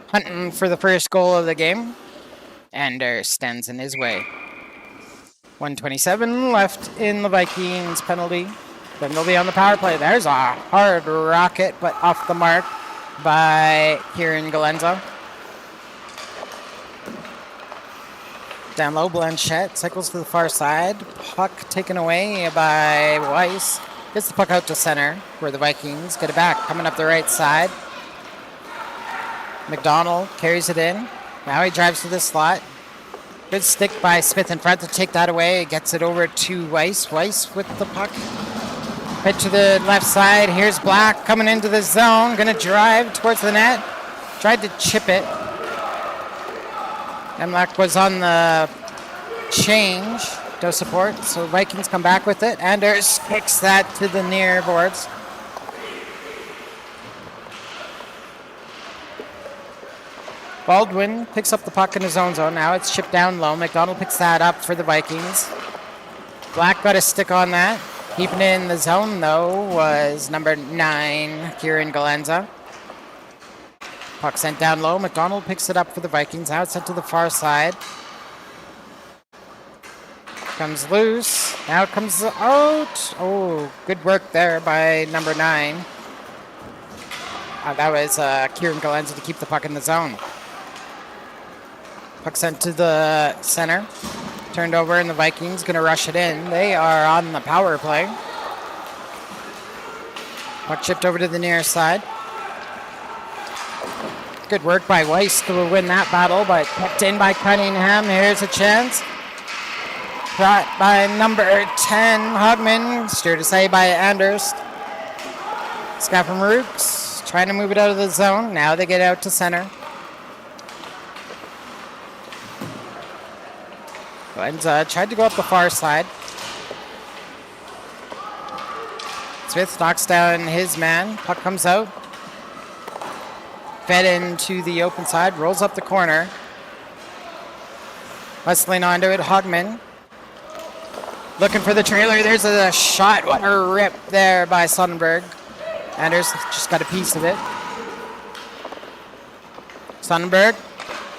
A: hunting for the first goal of the game. Anders stands in his way. 1:27 left in the Vikings penalty. Then they'll be on the power play. There's a hard rocket, but off the mark by Kieran Galenza. Down low, Blanchette cycles to the far side. Puck taken away by Weiss. Gets the puck out to center, where the Vikings get it back. Coming up the right side. McDonald carries it in. Now he drives to the slot. Good stick by Smith in front to take that away. Gets it over to Weiss. Weiss with the puck. Head to the left side. Here's Black coming into the zone. Going to drive towards the net. Tried to chip it. MLAC was on the change. No support. So Vikings come back with it. Anders kicks that to the near boards. Baldwin picks up the puck in his own zone. Now it's chipped down low. McDonald picks that up for the Vikings. Black got a stick on that. Keeping it in the zone, though, was number 9, Kieran Galenza. Puck sent down low. McDonald picks it up for the Vikings. Now it's sent to the far side. Comes loose. Now it comes out. Oh, good work there by number 9. That was Kieran Galenza to keep the puck in the zone. Puck sent to the center. Turned over, and the Vikings going to rush it in. They are on the power play. Puck chipped over to the near side. Good work by Weiss to win that battle, but kept in by Cunningham. Here's a chance. Brought by number 10, Hogman. Steered aside by Anders. Scafom-rux trying to move it out of the zone. Now they get out to center. Galenza tried to go up the far side. Smith knocks down his man. Puck comes out. Fed into the open side. Rolls up the corner. Hustling onto it, Hogman. Looking for the trailer. There's a shot. What a rip there by Sonnenberg. Anders just got a piece of it. Sonnenberg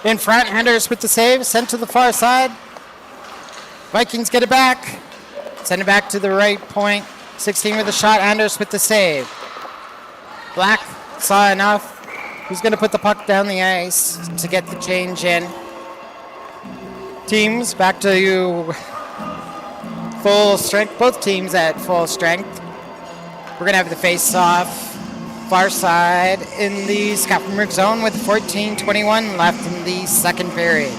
A: in front. Anders with the save. Sent to the far side. Vikings get it back. Send it back to the right point. 16 with the shot. Anders with the save. Black saw enough. He's going to put the puck down the ice to get the change in. Teams back to full strength. Both teams at full strength. We're going to have the face-off far side in the Scafom-rux zone with 14:21 left in the second period.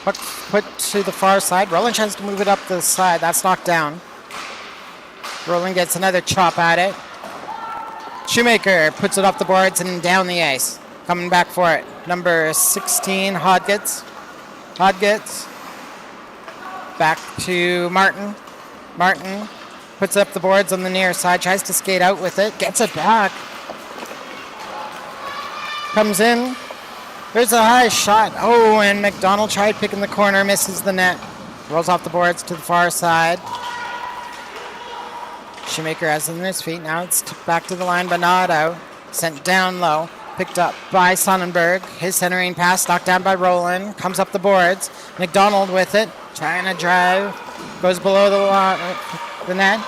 A: Puck put to the far side. Roland tries to move it up the side. That's knocked down. Roland gets another chop at it. Shoemaker puts it off the boards and down the ice. Coming back for it. Number 16, Hodgetts. Hodgetts. Back to Martin. Martin puts up the boards on the near side. Tries to skate out with it. Gets it back. Comes in. There's a high shot. Oh, and McDonald tried picking the corner. Misses the net. Rolls off the boards to the far side. Shoemaker has it in his feet. Now it's back to the line, but not out. Sent down low. Picked up by Sonnenberg. His centering pass knocked down by Roland. Comes up the boards. McDonald with it. Trying to drive. Goes below the net.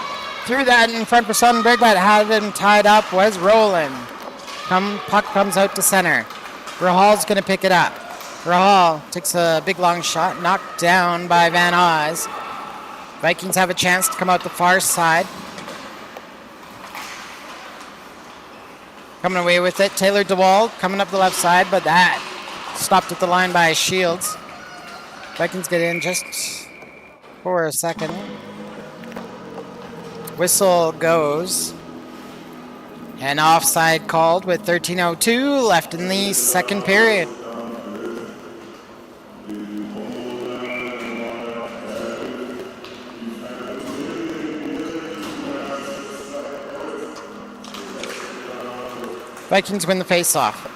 A: Threw that in front for Sonnenberg, but had him tied up was Roland. Puck comes out to center. Rahal's going to pick it up. Rahal takes a big long shot. Knocked down by Van Oz. Vikings have a chance to come out the far side. Coming away with it, Taylor DeWald coming up the left side, but that stopped at the line by Shields. Vikings get in just for a second. Whistle goes. And offside called with 13:02 left in the second period. Vikings win the face-off.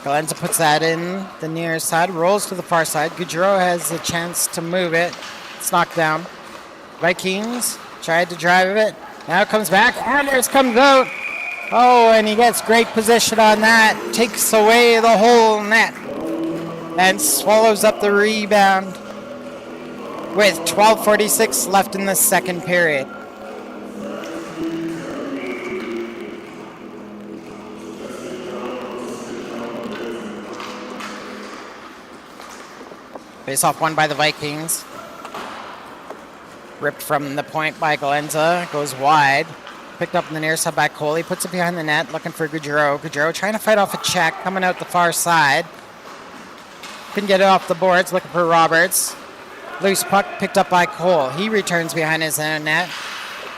A: Galenza puts that in the near side, rolls to the far side. Goudreau has a chance to move it. It's knocked down. Vikings tried to drive it. Now it comes back. Anders comes out. Oh, and he gets great position on that. Takes away the whole net. And swallows up the rebound with 12:46 left in the second period. Face-off won by the Vikings. Ripped from the point by Galenza. Goes wide. Picked up in the near side by Coley. Puts it behind the net. Looking for Goudreau. Goudreau trying to fight off a check. Coming out the far side. Couldn't get it off the boards. Looking for Roberts. Loose puck picked up by Cole. He returns behind his own net.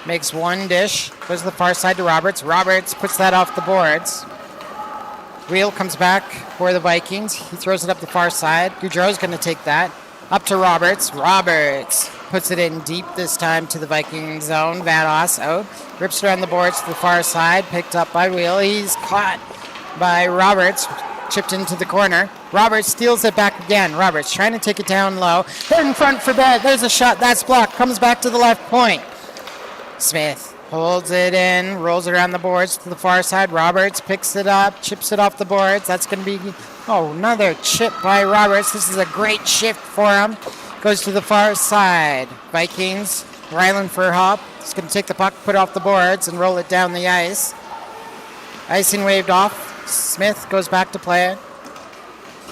A: Makes one dish. Goes to the far side to Roberts. Roberts puts that off the boards. Wheel comes back for the Vikings. He throws it up the far side. Goudreau's going to take that. Up to Roberts. Roberts puts it in deep this time to the Viking zone. Van Oss out. Rips around the boards to the far side. Picked up by Wheel. He's caught by Roberts. Chipped into the corner. Roberts steals it back again. Roberts trying to take it down low. In front for bed. There's a shot. That's blocked. Comes back to the left point. Smith holds it in, rolls it around the boards to the far side. Roberts picks it up, chips it off the boards. That's going to be, another chip by Roberts. This is a great shift for him. Goes to the far side. Vikings, Ryland for a hop. He's going to take the puck, put it off the boards, and roll it down the ice. Icing waved off. Smith goes back to play it.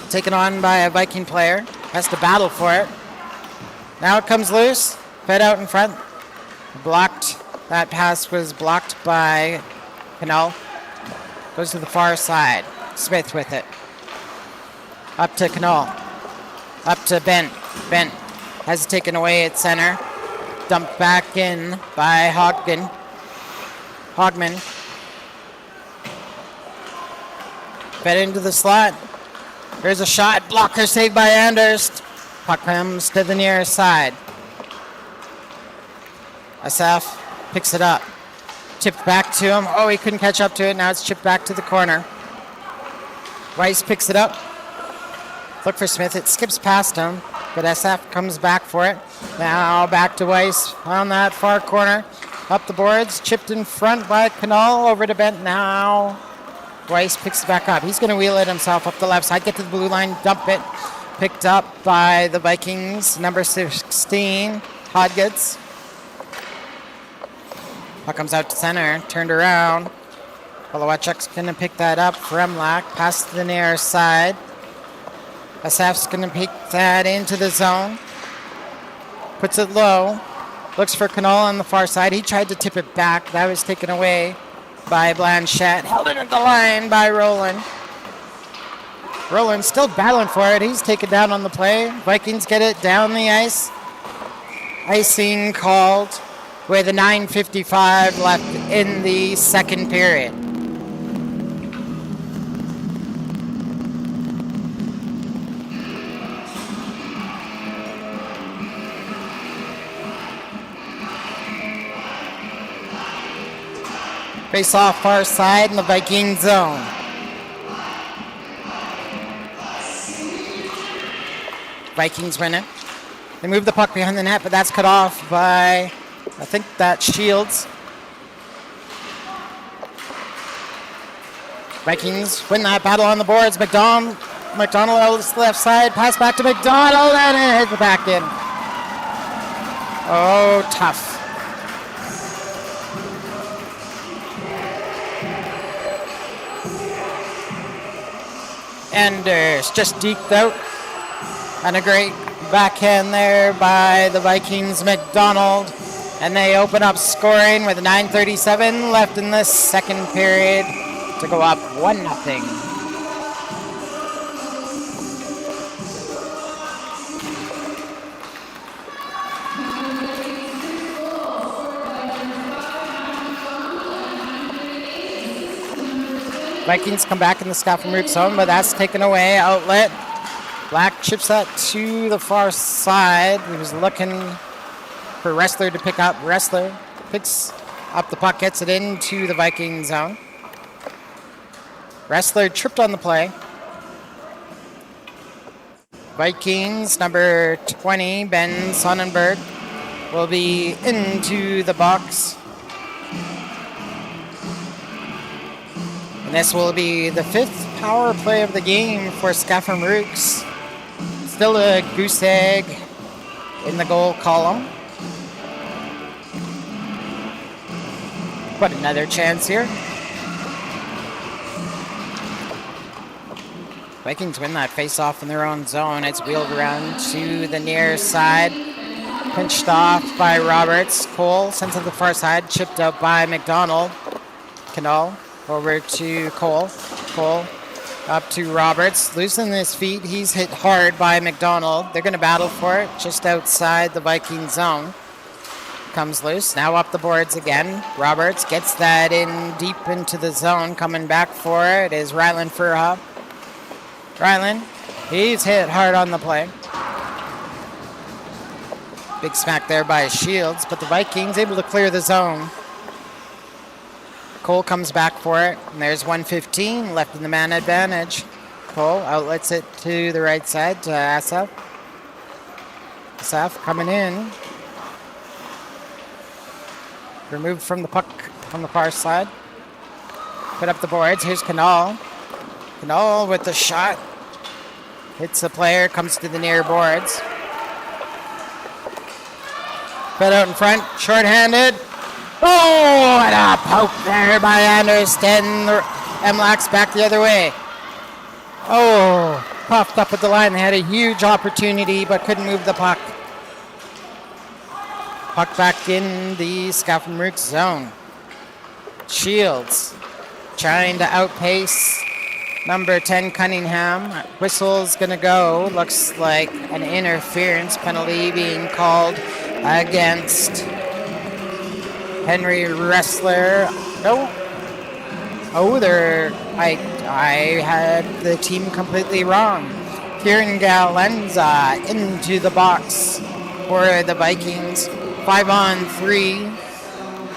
A: Taken on by a Viking player. Has to battle for it. Now it comes loose. Fed out in front. Blocked. That pass was blocked by Canal. Goes to the far side. Smith with it. Up to Canal. Up to Bent. Bent has it taken away at center. Dumped back in by Hogman. Fed into the slot. There's a shot. Blocker saved by Anders. Puck comes to the near side. Asaf picks it up. Tipped back to him. Oh, he couldn't catch up to it. Now it's chipped back to the corner. Weiss picks it up. Look for Smith. It skips past him, but SF comes back for it. Now back to Weiss on that far corner. Up the boards. Chipped in front by Canal. Over to Bent now. Weiss picks it back up. He's going to wheel it himself up the left side. Get to the blue line. Dump it. Picked up by the Vikings. Number 16, Hodgets. Puck comes out to center. Turned around. Polowachuk's going to pick that up for MLAC. Pass to the near side. Asaf's going to pick that into the zone. Puts it low. Looks for Canal on the far side. He tried to tip it back. That was taken away by Blanchette. Held it at the line by Roland. Roland still battling for it. He's taken down on the play. Vikings get it down the ice. Icing called with a 9:55 left in the second period. Face off far side in the Viking zone. Vikings win it. They move the puck behind the net, but that's cut off by, I think that's Shields. Vikings win that battle on the boards. McDonald out the left side. Pass back to McDonald, and it hits the back in. Oh, tough. Enders just deked out. And a great backhand there by the Vikings, McDonald. And they open up scoring with 9:37 left in the second period to go up 1-0. Vikings come back in the Scafom-rux zone, but that's taken away. Outlet. Black chips that to the far side. He was looking for Wrestler to pick up. Wrestler picks up the puck, gets it into the Viking zone. Wrestler tripped on the play. Vikings, number 20, Ben Sonnenberg, will be into the box. And this will be the 5th power play of the game for Scafom-rux. Still a goose egg in the goal column. But another chance here. Vikings win that face-off in their own zone. It's wheeled around to the near side. Pinched off by Roberts. Cole sent to the far side. Chipped out by McDonald. Canal over to Cole. Cole up to Roberts. Loosening his feet. He's hit hard by McDonald. They're going to battle for it just outside the Viking zone. Comes loose. Now up the boards again. Roberts gets that in deep into the zone. Coming back for it is Ryland Furhop. Ryland, he's hit hard on the play. Big smack there by Shields, but the Vikings able to clear the zone. Cole comes back for it, and there's 1:15 left in the man advantage. Cole outlets it to the right side to Asaf. Asaf coming in. Removed from the puck on the far side. Put up the boards. Here's Canal. Canal with the shot. Hits the player, comes to the near boards. Put out in front, short-handed. Oh, and a poke there by Anderson. MLAC's back the other way. Oh, puffed up at the line. They had a huge opportunity, but couldn't move the puck. Puck back in the Scafom-rux zone. Shields trying to outpace number 10 Cunningham. Whistle's going to go. Looks like an interference penalty being called against Henry Wrestler. No. Oh, I had the team completely wrong. Kieran Galenza into the box for the Vikings. 5-on-3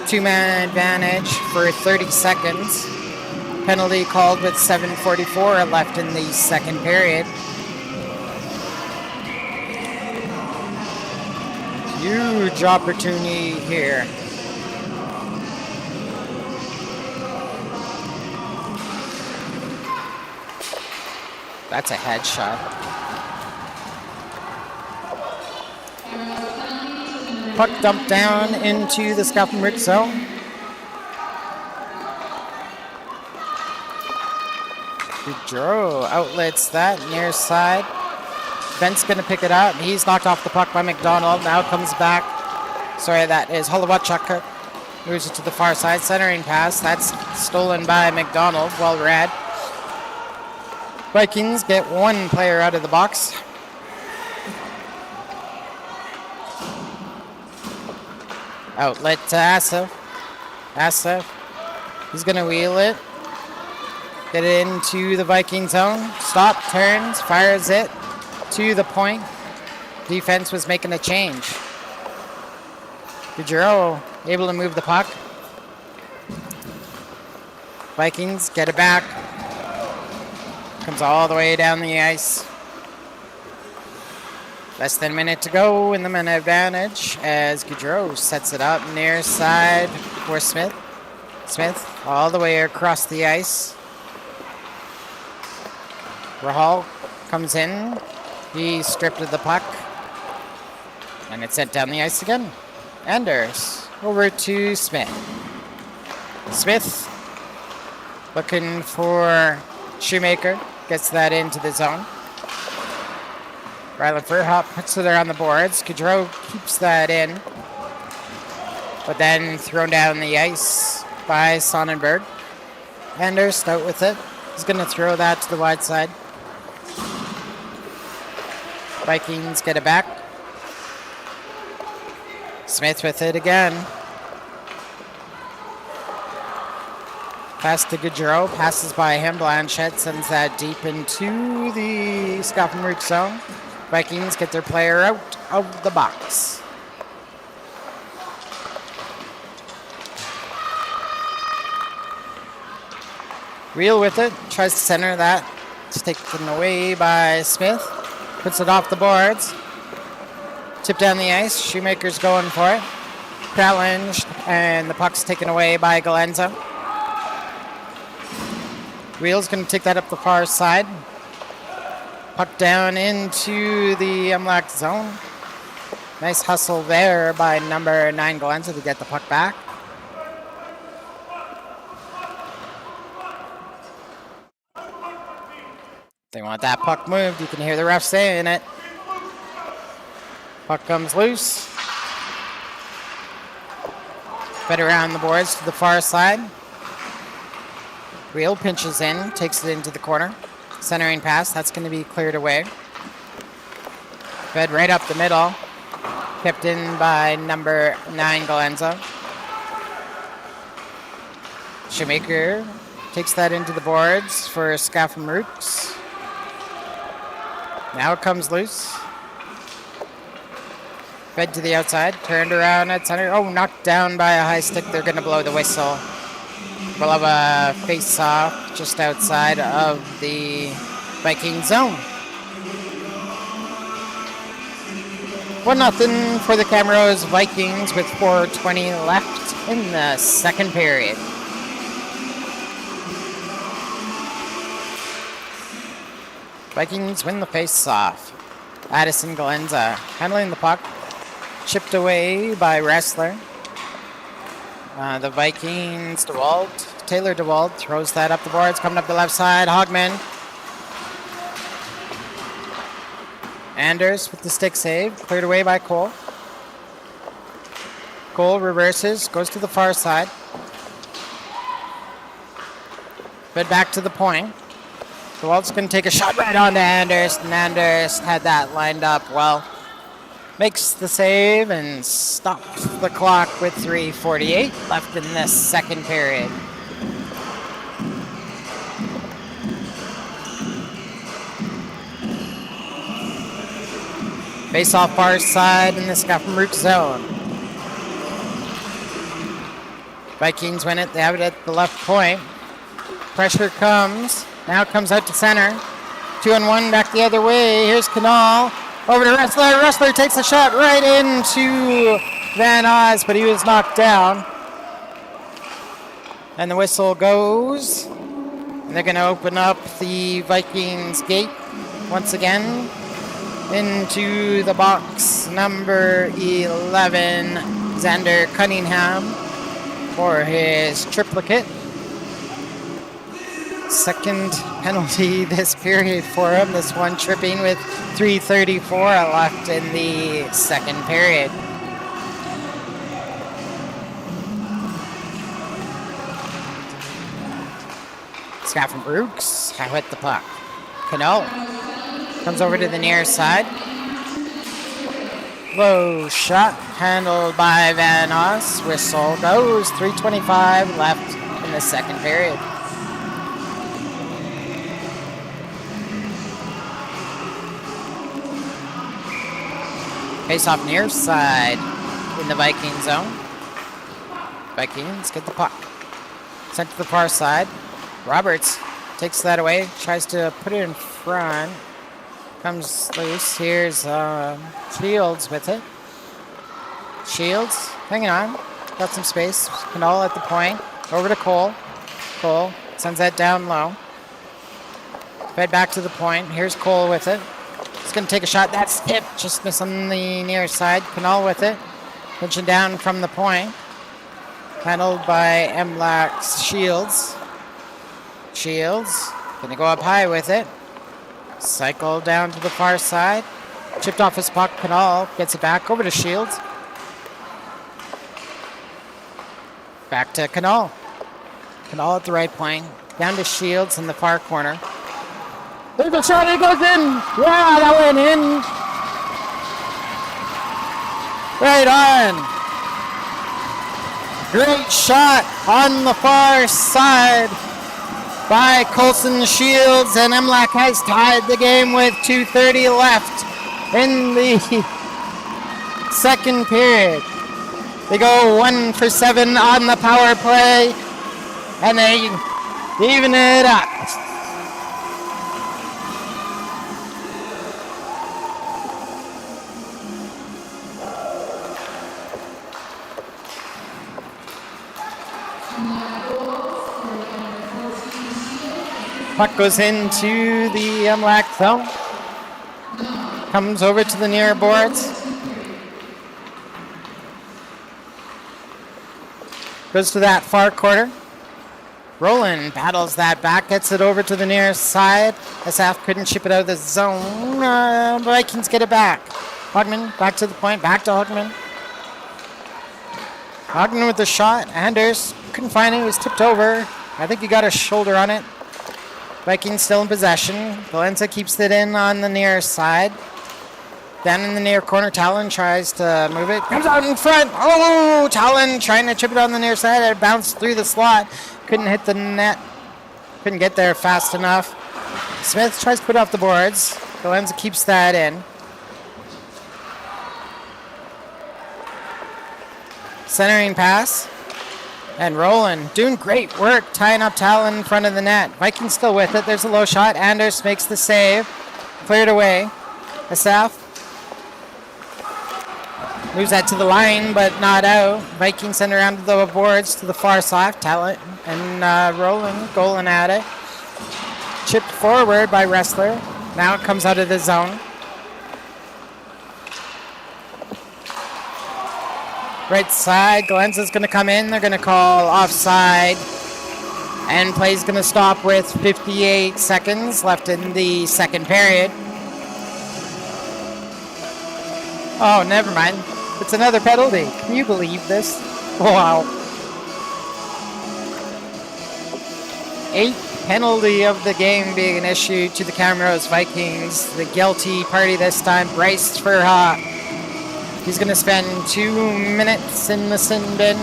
A: 2-man advantage for 30 seconds. Penalty called with 7:44 left in the second period. Huge opportunity here. That's a headshot. Puck dumped down into the Scafom-rux zone. Gaudreau outlets that near side. Bent's going to pick it up. He's knocked off the puck by McDonald. Now comes back. Sorry, that is Holowachuk. Moves it to the far side. Centering pass. That's stolen by McDonald. Well read. Vikings get one player out of the box. Outlet to Asif. Asif. He's going to wheel it. Get it into the Viking zone. Stop, turns, fires it to the point. Defense was making a change. Gaudreau able to move the puck. Vikings get it back. Comes all the way down the ice. Less than a minute to go in the minute advantage as Gaudreau sets it up near side for Smith. Smith all the way across the ice. Rahal comes in. He stripped of the puck. And it's sent down the ice again. Anders over to Smith. Smith looking for Shoemaker. Gets that into the zone. Rylan Furhop puts it there on the boards. Gaudreau keeps that in. But then thrown down the ice by Sonnenberg. Anders out with it. He's going to throw that to the wide side. Vikings get it back. Smith with it again. Pass to Gaudreau. Passes by him. Blanchette sends that deep into the Scafom-rux zone. Vikings get their player out of the box. Reel with it. Tries to center that. It's taken away by Smith. Puts it off the boards. Tip down the ice. Shoemaker's going for it. Challenged. And the puck's taken away by Galenza. Reel's going to take that up the far side. Puck down into the MLAC zone. Nice hustle there by number 9 Galenza to get the puck back. They want that puck moved. You can hear the ref saying it. Puck comes loose. Fed around the boards to the far side. Reel pinches in, takes it into the corner. Centering pass, that's going to be cleared away. Fed right up the middle. Kept in by number 9 Galenza. Shoemaker takes that into the boards for Scafom-rux. Now it comes loose. Fed to the outside, turned around at center. Oh, knocked down by a high stick. They're going to blow the whistle. We'll have a face-off just outside of the Viking zone. 1-0 for the Camrose Vikings with 4:20 left in the second period. Vikings win the face-off. Addison Galenza handling the puck. Chipped away by Wrestler. The Vikings, Taylor DeWald throws that up the boards, coming up the left side. Hogman. Anders with the stick save, cleared away by Cole. Cole reverses, goes to the far side. Fed back to the point. DeWald's going to take a shot right on to Anders, and Anders had that lined up well. Makes the save and stops the clock with 3:48 left in this second period. Face off far side in the Scafom-rux zone. Vikings win it. They have it at the left point. Pressure comes. Now it comes out to center. 2-on-1 back the other way. Here's Canal. Over to Wrestler. Wrestler takes a shot right into Van Oz, but he was knocked down. And the whistle goes. And they're going to open up the Vikings gate once again into the box. Number 11, Xander Cunningham, for his triplicate. Second penalty this period for him. This one tripping with 3:34 left in the second period. Scafom-rux hit the puck. Cano comes over to the near side. Low shot handled by Van Oss. Whistle goes. 3:25 left in the second period. Face off near side in the Viking zone. Vikings get the puck. Sent to the far side. Roberts takes that away, tries to put it in front. Comes loose. Here's Shields with it. Shields hanging on. Got some space. Canal at the point. Over to Cole. Cole sends that down low. Fed back to the point. Here's Cole with it. He's going to take a shot. That's it. Just miss on the near side. Canal with it. Pinching down from the point. Handled by MLAC Shields. Shields going to go up high with it. Cycle down to the far side. Chipped off his puck. Canal gets it back over to Shields. Back to Canal. Canal at the right point. Down to Shields in the far corner. There's a shot. It goes in. Yeah, that went in. Right on. Great shot on the far side by Colson Shields, and MLAC has tied the game with 2:30 left in the second period. They go 1 for 7 on the power play, and they even it up. Puck goes into the MLAC zone. Comes over to the near boards. Goes to that far quarter. Roland battles that back, gets it over to the near side. SF couldn't chip it out of the zone. Vikings get it back. Hogman back to the point, back to Hogman. Hogman with the shot. Anders couldn't find it, it was tipped over. I think he got a shoulder on it. Vikings still in possession. Valenza keeps it in on the near side. Down in the near corner, Talon tries to move it. Comes out in front. Oh, Talon trying to chip it on the near side. It bounced through the slot. Couldn't hit the net. Couldn't get there fast enough. Smith tries to put off the boards. Valenza keeps that in. Centering pass. And Roland doing great work tying up Talon in front of the net. Vikings still with it. There's a low shot. Anders makes the save. Cleared away. Asaf moves that to the line, but not out. Vikings send around to the boards to the far side. Talon and Roland going at it. Chipped forward by Wrestler. Now it comes out of the zone. Right side, Galenza's going to come in. They're going to call offside. And play's going to stop with 58 seconds left in the second period. Oh, never mind. It's another penalty. Can you believe this? Wow. 8th penalty of the game being issued to the Camrose Vikings. The guilty party this time, Bryce Verhoek. He's going to spend 2 minutes in the sin bin.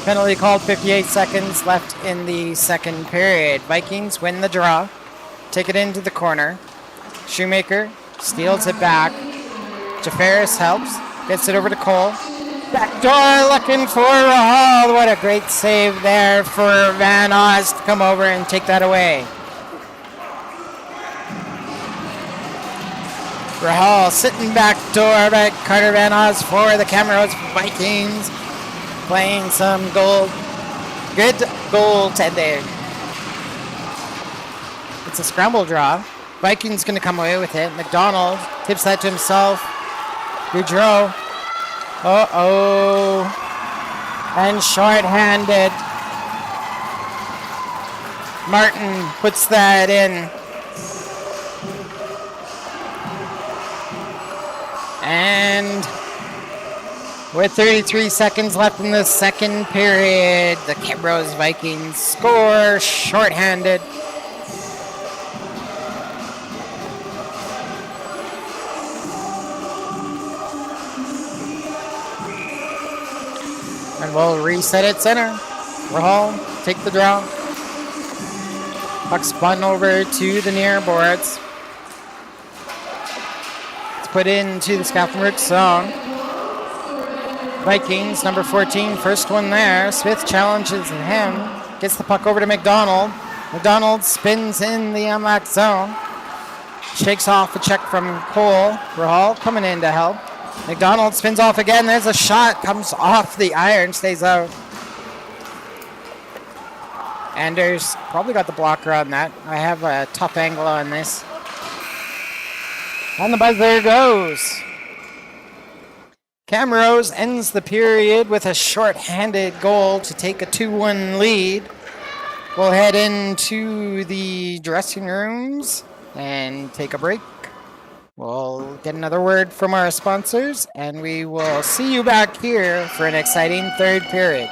A: Penalty called, 58 seconds left in the second period. Vikings win the draw. Take it into the corner. Shoemaker steals it back. Jafaris helps. Gets it over to Cole. Back door looking for Rahal. What a great save there for Van Oz to come over and take that away. Rahal sitting back door by Carter Van Oz for the Camrose Vikings. Playing some good goaltending. It's a scramble draw. Vikings going to come away with it. McDonald tips that to himself. Goudreau. Uh-oh. And short-handed. Martin puts that in. And with 33 seconds left in the second period, the Camrose Vikings score short-handed. And we'll reset at center. Rahal, take the draw. Puck spun over to the near boards. It's put into the Scafom-rux zone. Vikings, number 14, first one there. Smith challenges him. Gets the puck over to McDonald. McDonald spins in the MLAC zone. Shakes off a check from Cole. Rahal coming in to help. McDonald spins off again. There's a shot. Comes off the iron. Stays out. Anders probably got the blocker on that. I have a tough angle on this. And the buzzer goes. Camrose ends the period with a short-handed goal to take a 2-1 lead. We'll head into the dressing rooms and take a break. We'll get another word from our sponsors, and we will see you back here for an exciting third period.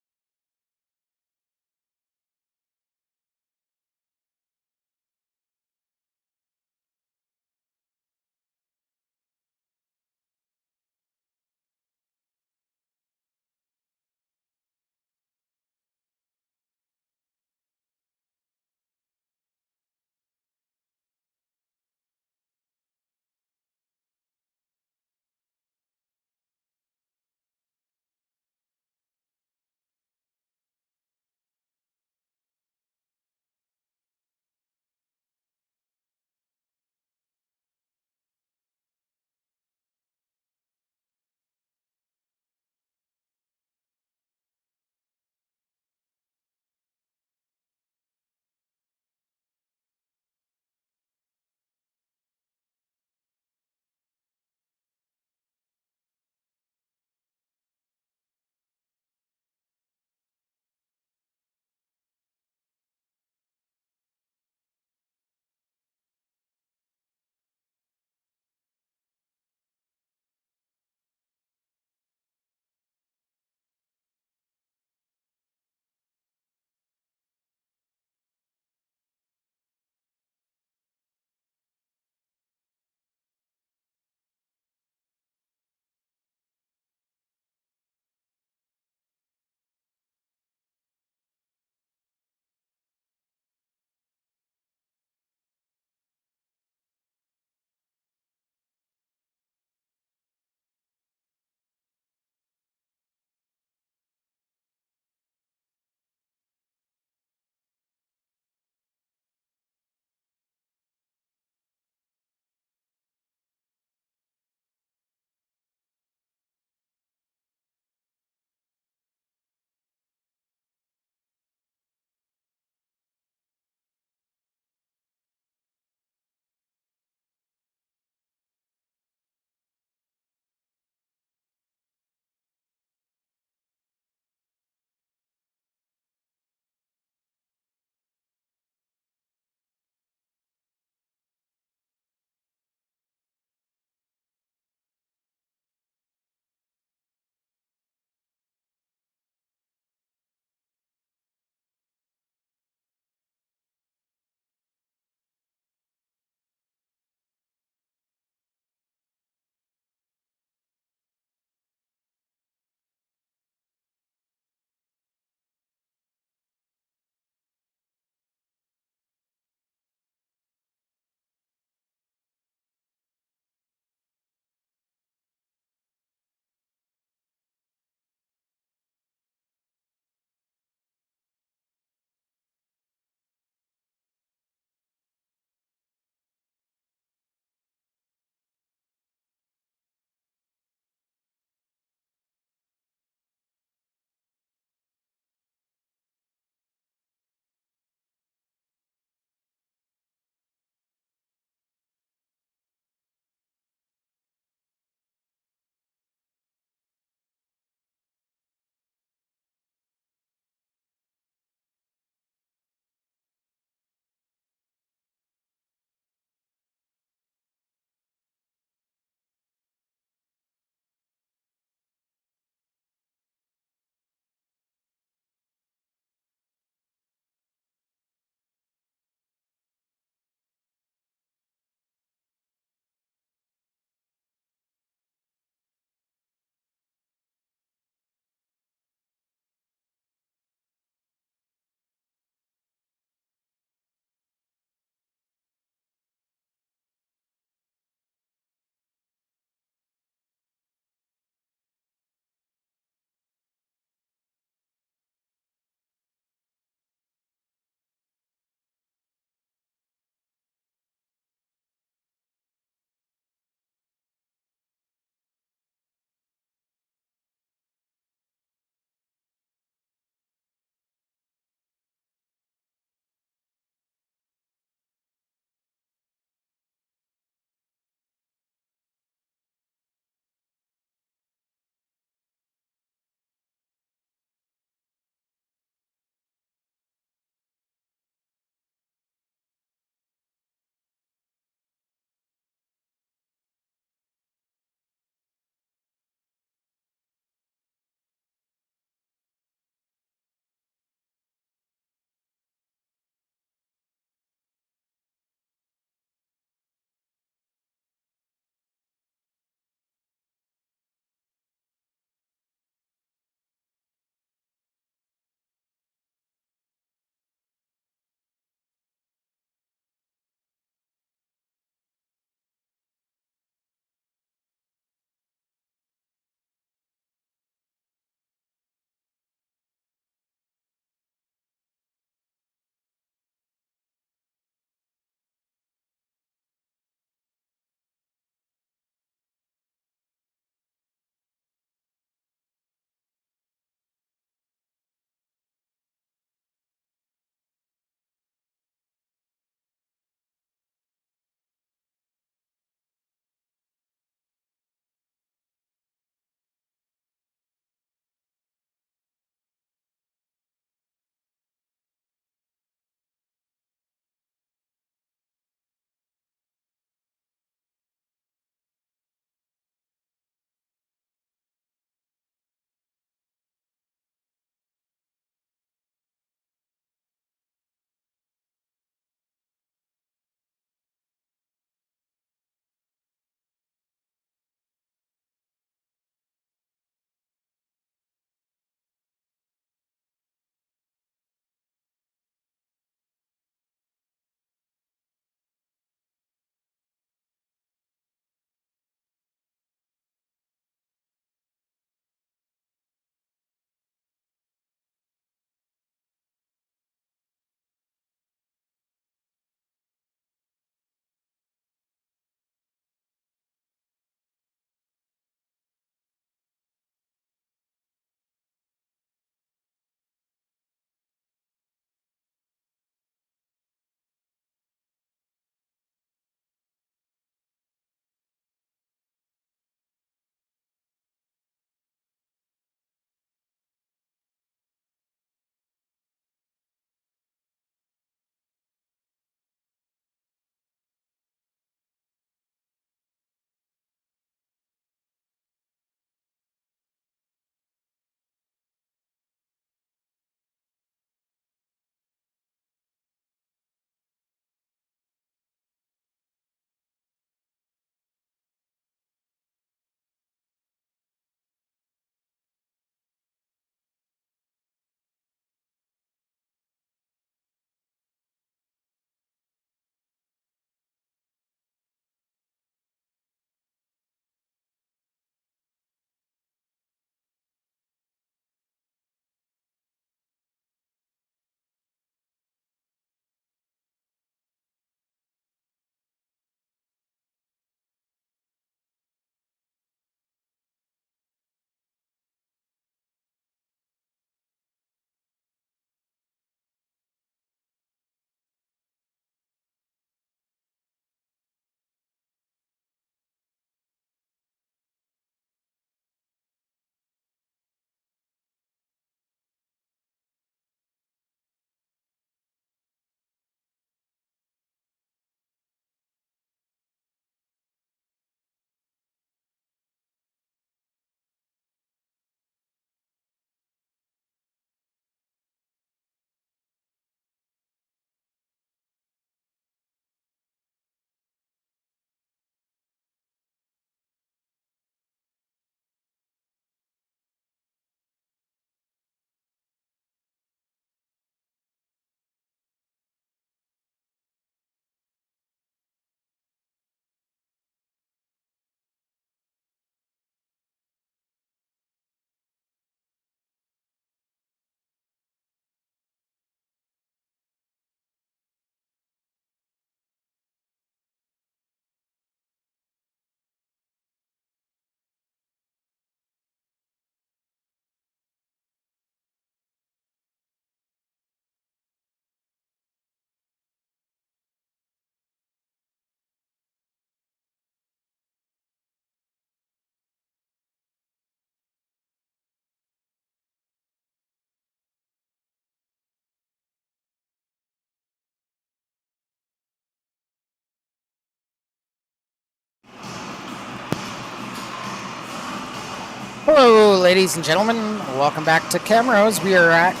A: Hello, ladies and gentlemen. Welcome back to Camrose. We are at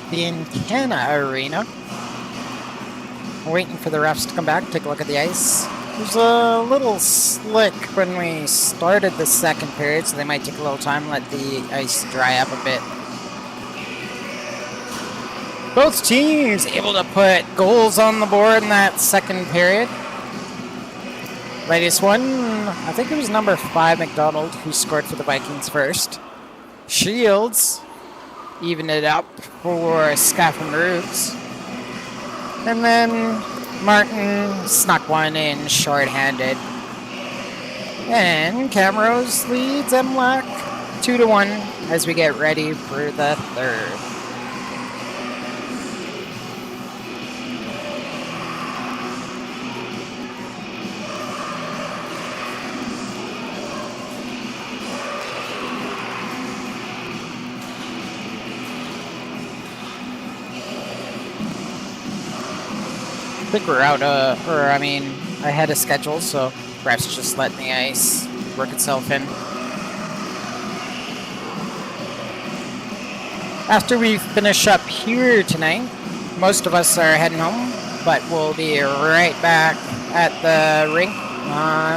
A: the Encana Arena. We're waiting for the refs to come back, take a look at the ice. It was a little slick when we started the second period, so they might take a little time, let the ice dry up a bit. Both teams able to put goals on the board in that second period. Latest one, I think it was number 5, McDonald, who scored for the Vikings first. Shields evened it up for Scafom-rux. And then Martin snuck one in short-handed. And Camrose leads MLAC 2-1 as we get ready for the third. I think we're out, ahead of schedule, so perhaps just letting the ice work itself in. After we finish up here tonight, most of us are heading home, but we'll be right back at the rink.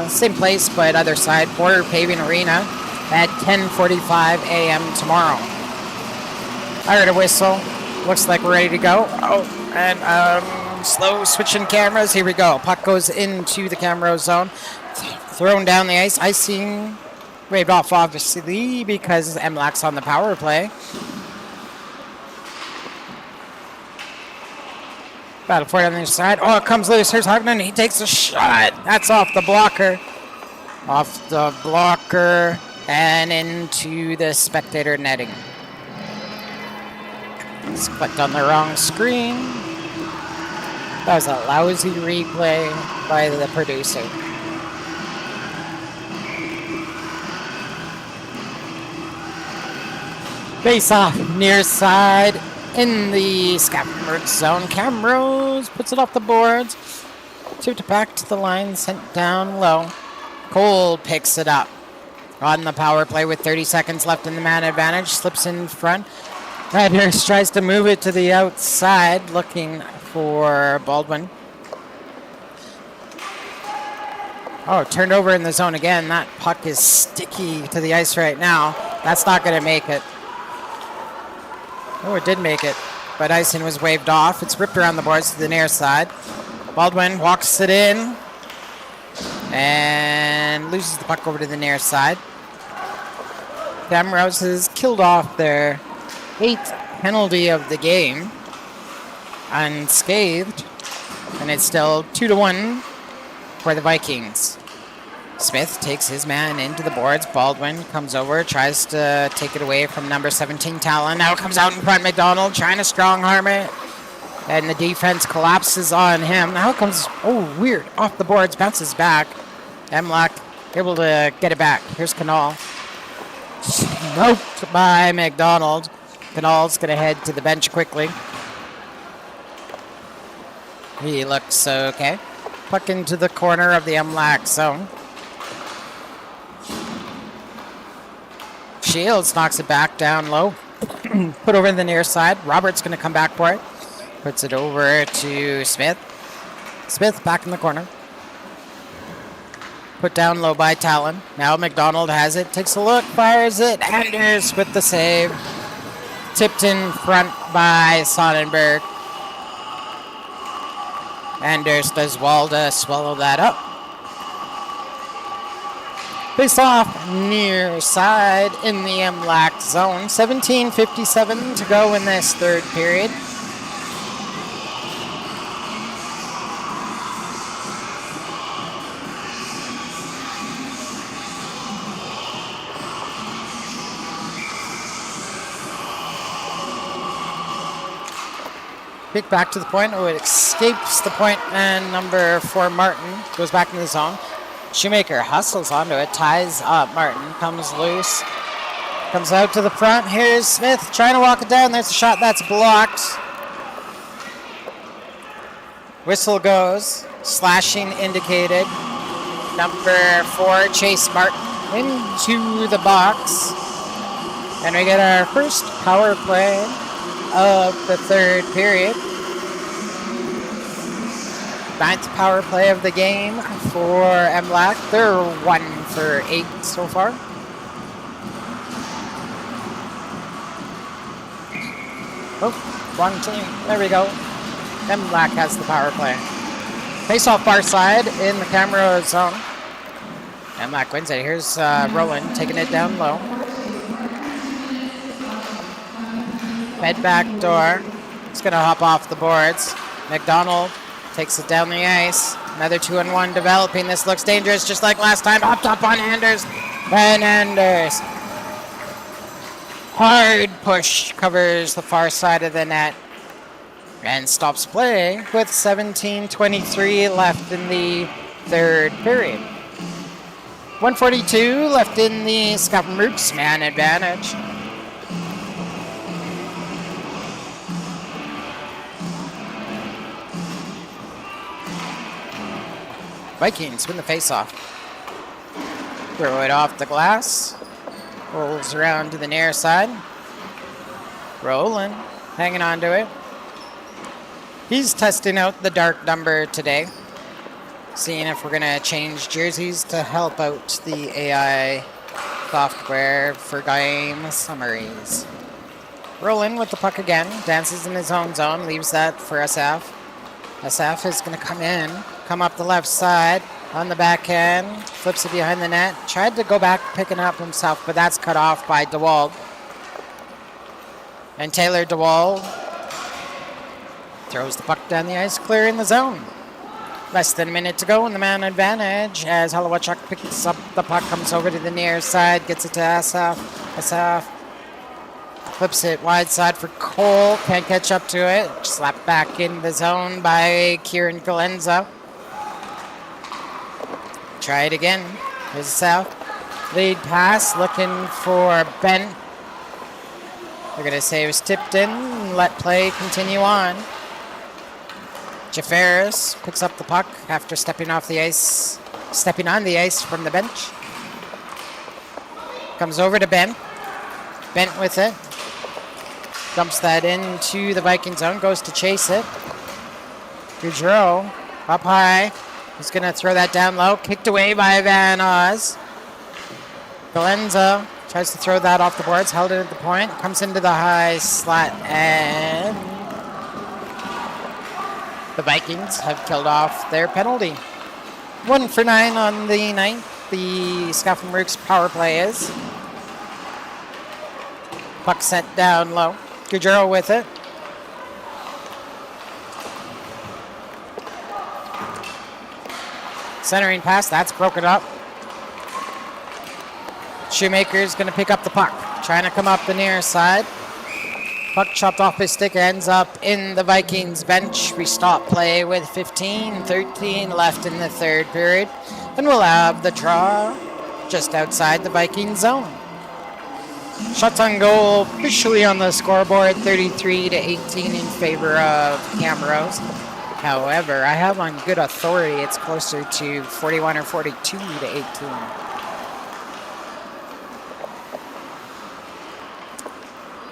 A: Same place, but other side, Border Paving Arena at 10:45 a.m. tomorrow. I heard a whistle. Looks like we're ready to go. Oh, and slow switching cameras. Here we go. Puck goes into the Camrose zone. Thrown down the ice. Icing waved off, obviously, because MLAC's on the power play. Battle for it on the other side. Oh, it comes loose. Here's Hogman. He takes a shot. That's off the blocker. Off the blocker and into the spectator netting. It's clicked on the wrong screen. That was a lousy replay by the producer. Face off near side in the Scafom-rux zone. Camrose puts it off the boards. Tipped it back to the line, sent down low. Cole picks it up on the power play with 30 seconds left in the man advantage. Slips in front. Nurse tries to move it to the outside, looking for Baldwin. Oh, turned over in the zone again. That puck is sticky to the ice right now. That's not going to make it. Oh, it did make it, but icing was waved off. It's ripped around the boards to the near side. Baldwin walks it in and loses the puck over to the near side. Camrose has killed off their 8th penalty of the game unscathed, and it's still 2-1 for the Vikings. Smith takes his man into the boards. Baldwin comes over, tries to take it away from number 17, Talon. Now it comes out in front. McDonald trying to strong arm it, and the defense collapses on him. Now it comes, weird, off the boards, bounces back. MLAC able to get it back. Here's Canal. Smoked by McDonald. Canal's going to head to the bench quickly. He looks okay. Puck into the corner of the MLAC zone. Shields knocks it back down low. Put over to the near side. Robert's going to come back for it. Puts it over to Smith. Smith back in the corner. Put down low by Talon. Now McDonald has it. Takes a look. Fires it. Anders with the save. Tipped in front by Sonnenberg. Anders does well to swallow that up. Face off near side in the MLAC zone. 17:57 to go in this third period. Kick back to the point. Oh, it escapes the point, and number 4, Martin, goes back into the zone. Shoemaker hustles onto it, ties up. Martin comes loose, comes out to the front. Here's Smith trying to walk it down. There's a shot that's blocked. Whistle goes. Slashing indicated. Number 4, Chase Martin, into the box. And we get our first power play of the third period. 9th power play of the game for MLAC. They're 1 for 8 so far. Oh, wrong team. There we go. MLAC has the power play. Face off far side in the Camrose zone. MLAC wins it. Here's Roland taking it down low. Head back door. It's going to hop off the boards. McDonald takes it down the ice. Another 2-on-1 developing. This looks dangerous just like last time. Up top on Anders. And Anders. Hard push covers the far side of the net. And stops play with 17:23 left in the third period. 1:42 left in the Scafom-rux man advantage. Vikings win the faceoff. Throw it off the glass. Rolls around to the near side. Roland hanging on to it. He's testing out the dark number today. Seeing if we're going to change jerseys to help out the AI software for game summaries. Roland with the puck again. Dances in his own zone. Leaves that for SF. SF is going to come in. Come up the left side on the backhand. Flips it behind the net. Tried to go back picking up himself, but that's cut off by DeWald. And Taylor DeWald throws the puck down the ice, clearing the zone. Less than a minute to go in the man advantage as Halawachuk picks up the puck, comes over to the near side, gets it to SF. SF flips it wide side for Cole. Can't catch up to it. Slapped back in the zone by Kieran Galenza. Try it again. Here's South. Lead pass, looking for Bent. They're going to say it was tipped in. Let play continue on. Jafaris picks up the puck after stepping on the ice from the bench. Comes over to Bent. Bent with it. Dumps that into the Viking zone. Goes to chase it. Goudreau up high. He's going to throw that down low. Kicked away by Van Oz. Galenza tries to throw that off the boards. Held it at the point. Comes into the high slot. And the Vikings have killed off their penalty. 1 for 9 on the ninth. The Scafom-rux power play is. Puck sent down low. Goudreau with it. Centering pass, that's broken up. Shoemaker's going to pick up the puck. Trying to come up the near side. Puck chopped off his stick, ends up in the Vikings bench. We stop play with 15:13 left in the third period. And we'll have the draw just outside the Viking zone. Shots on goal officially on the scoreboard, 33-18 in favor of Camrose. However, I have on good authority it's closer to 41 or 42-18.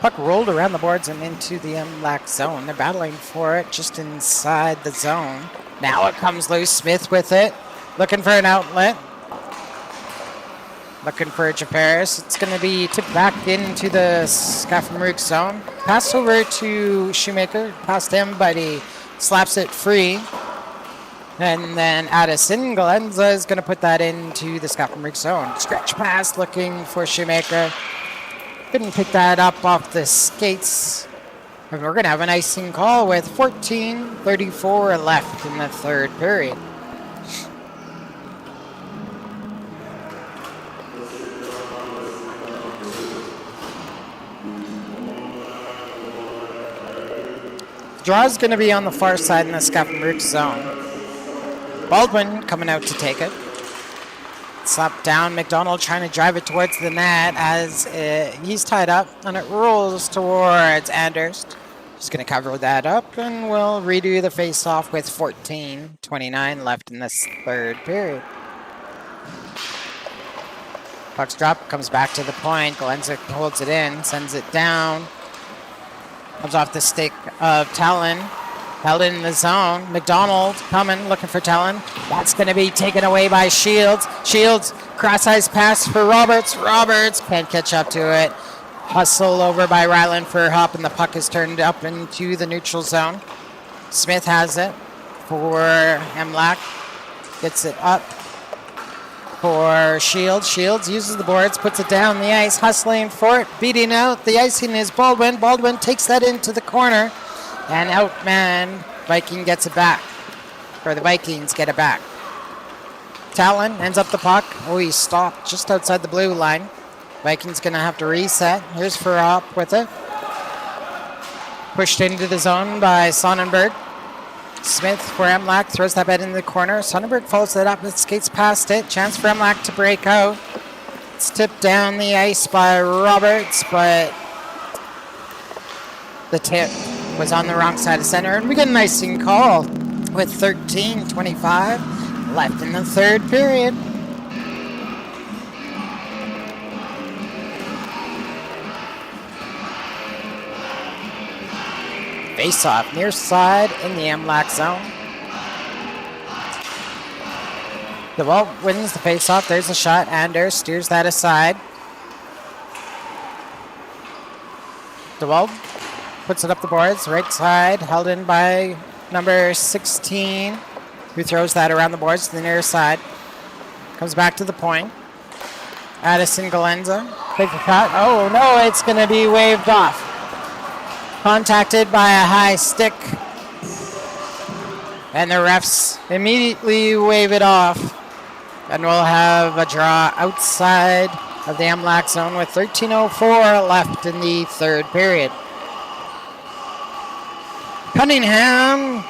A: Puck rolled around the boards and into the MLAC zone. They're battling for it just inside the zone. Now it comes loose. Smith with it. Looking for an outlet. Looking for Jafaris. It's going to be tipped back into the Scafom-rux zone. Pass over to Shoemaker. Past him, but he slaps it free. And then Addison Galenza is going to put that into the Scafom-rux zone. Stretch pass looking for Shoemaker. Couldn't pick that up off the skates. And we're going to have an icing call with 14:34 left in the third period. Draw's going to be on the far side in the Scafom-rux zone. Baldwin coming out to take it. Slapped down. McDonald trying to drive it towards the net as he's tied up, and it rolls towards Anders. Just going to cover that up, and we'll redo the face-off with 14:29 left in this third period. Puck's drop, comes back to the point. Galenza holds it in, sends it down. Comes off the stick of Talon. Held in the zone. McDonald coming, looking for Talon. That's going to be taken away by Shields. Shields, cross-ice pass for Roberts. Roberts can't catch up to it. Hustle over by Ryland for a hop, and the puck is turned up into the neutral zone. Smith has it for MLAC. Gets it up for Shields. Shields uses the boards, puts it down the ice, hustling for it, beating out the icing is Baldwin. Baldwin takes that into the corner, and outman Viking gets it back, or the Vikings get it back. Talon ends up the puck. Oh, he stopped just outside the blue line. Vikings gonna have to reset. Here's Farop with it. Pushed into the zone by Sonnenberg. Smith for MLAC throws that bet in the corner. Sonnenberg follows that up and skates past it. Chance for MLAC to break out. It's tipped down the ice by Roberts, but the tip was on the wrong side of center. And we get an icing call with 13:25 left in the third period. Face-off near side in the MLAC zone. DeWalt wins the face-off. There's a shot. Anders steers that aside. DeWalt puts it up the boards. Right side, held in by number 16, who throws that around the boards to the near side. Comes back to the point. Addison Galenza. Take the shot. Oh, no, it's going to be waved off. Contacted by a high stick, and the refs immediately wave it off, and we'll have a draw outside of the MLAC zone with 13:04 left in the third period. Cunningham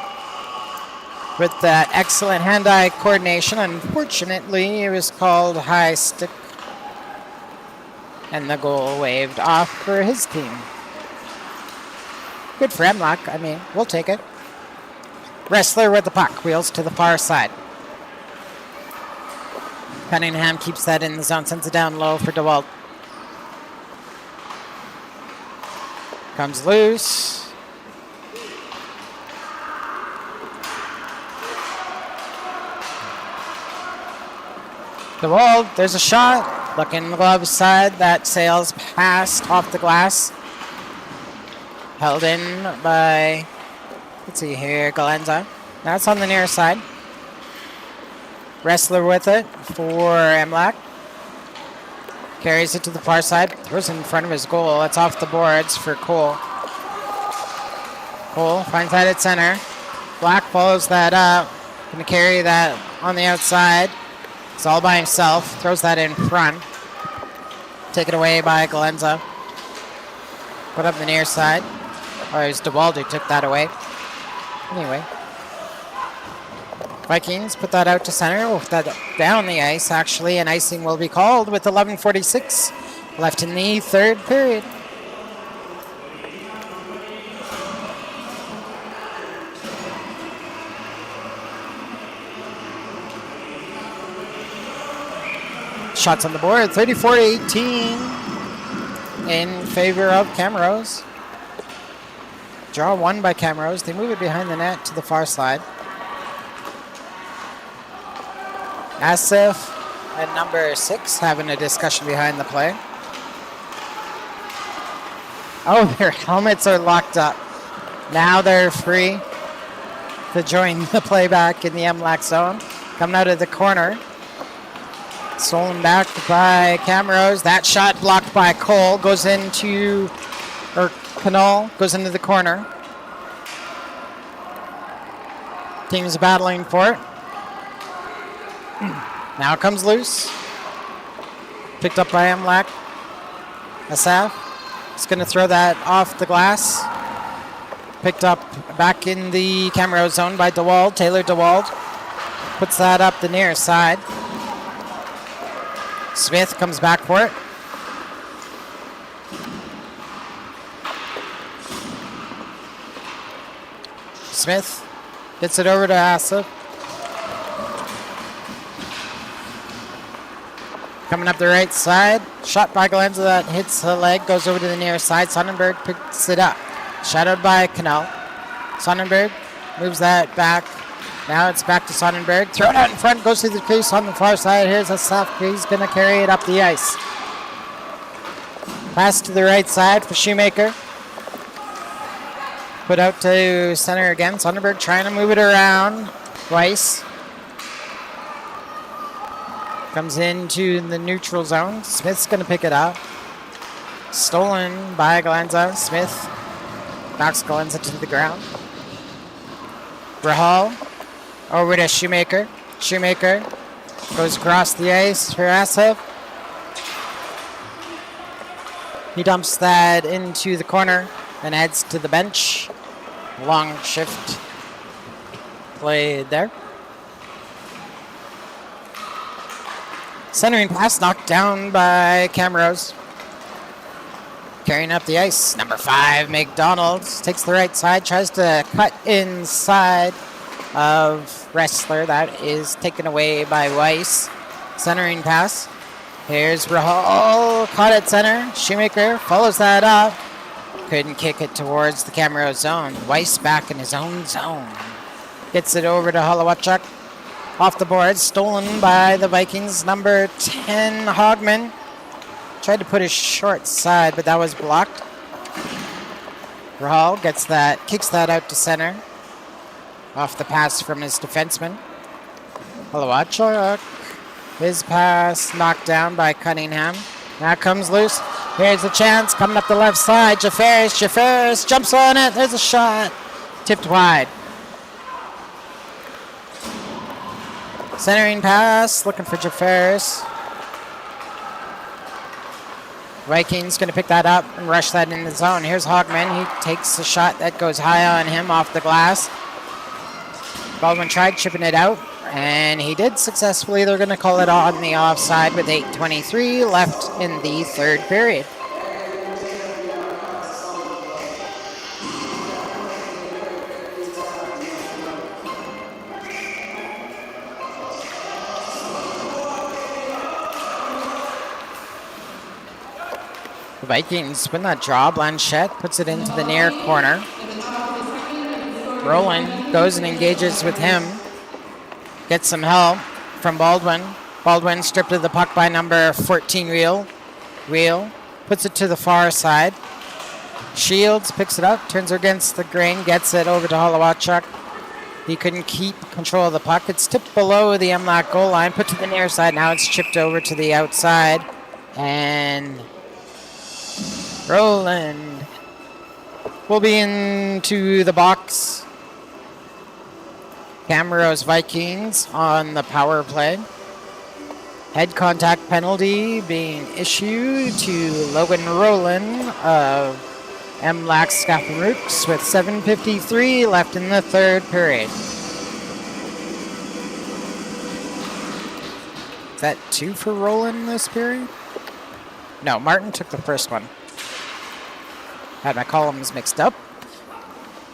A: with that excellent hand-eye coordination. Unfortunately, it was called high stick, and the goal waved off for his team. Good for MLAC. I mean, we'll take it. Wrestler with the puck. Wheels to the far side. Cunningham keeps that in the zone. Sends it down low for DeWalt. Comes loose. DeWalt, there's a shot. Looking the glove side. That sails past off the glass. Held in by, let's see here, Galenza. That's on the near side. Wrestler with it for MLAC. Carries it to the far side. Throws it in front of his goal. It's off the boards for Cole. Cole finds that at center. Black follows that up. Going to carry that on the outside. It's all by himself. Throws that in front. Taken away by Galenza. Put up the near side. Or it was DeWald who took that away. Anyway. Vikings put that out to center. Oh, that down the ice, actually. And icing will be called with 11:46 left in the third period. Shots on the board. 34-18 in favor of Camrose. Draw one by Camrose. They move it behind the net to the far side. Asif and number 6 having a discussion behind the play. Oh, their helmets are locked up. Now they're free to join the playback in the MLAC zone. Coming out of the corner. Stolen back by Camrose. That shot blocked by Cole. Goes into, or Canal goes into the corner. Team's battling for it. Now it comes loose. Picked up by MLAC. Asaf is going to throw that off the glass. Picked up back in the Camrose zone by DeWald. Taylor DeWald puts that up the near side. Smith comes back for it. Smith gets it over to Asif. Coming up the right side. Shot by Galenza that hits the leg. Goes over to the near side. Sonnenberg picks it up. Shadowed by Cannell. Sonnenberg moves that back. Now it's back to Sonnenberg. Throw it out in front. Goes through the crease on the far side. Here's a soft crease. Going to carry it up the ice. Pass to the right side for Shoemaker. Put out to center again. Sonnenberg trying to move it around. Weiss comes into the neutral zone. Smith's going to pick it up. Stolen by Galenza. Smith knocks Galenza to the ground. Rahal over to Shoemaker. Shoemaker goes across the ice for Asif. He dumps that into the corner and heads to the bench. Long shift played there. Centering pass knocked down by Camrose. Carrying up the ice, number 5, McDonald takes the right side, tries to cut inside of Wrestler. That is taken away by Weiss. Centering pass. Here's Rahal, caught at center. Shoemaker follows that up. Couldn't kick it towards the Camrose zone. Weiss back in his own zone. Gets it over to Holowachuk. Off the board, stolen by the Vikings. Number 10, Hogman. Tried to put his short side, but that was blocked. Rahal gets that, kicks that out to center. Off the pass from his defenseman. Holowachuk. His pass knocked down by Cunningham. Now comes loose. Here's a chance coming up the left side. Jafaris jumps on it. There's a shot. Tipped wide. Centering pass. Looking for Jafaris. Vikings going to pick that up and rush that in the zone. Here's Hogman. He takes a shot that goes high on him off the glass. Baldwin tried chipping it out, and he did successfully. They're going to call it on the offside with 8:23 left in the third period. The Vikings win that draw. Blanchette puts it into the near corner. Roland goes and engages with him. Gets some help from Baldwin. Baldwin stripped of the puck by number 14, Wheel. Puts it to the far side. Shields picks it up, turns against the grain, gets it over to Holowachuk. He couldn't keep control of the puck. It's tipped below the MLAC goal line, put to the near side. Now it's chipped over to the outside. And Roland will be into the box. Camrose Vikings on the power play. Head contact penalty being issued to Logan Roland of MLAC Scafom-rux with 7:53 left in the third period. Is that 2 for Roland this period? No, Martin took the first one. Had my columns mixed up.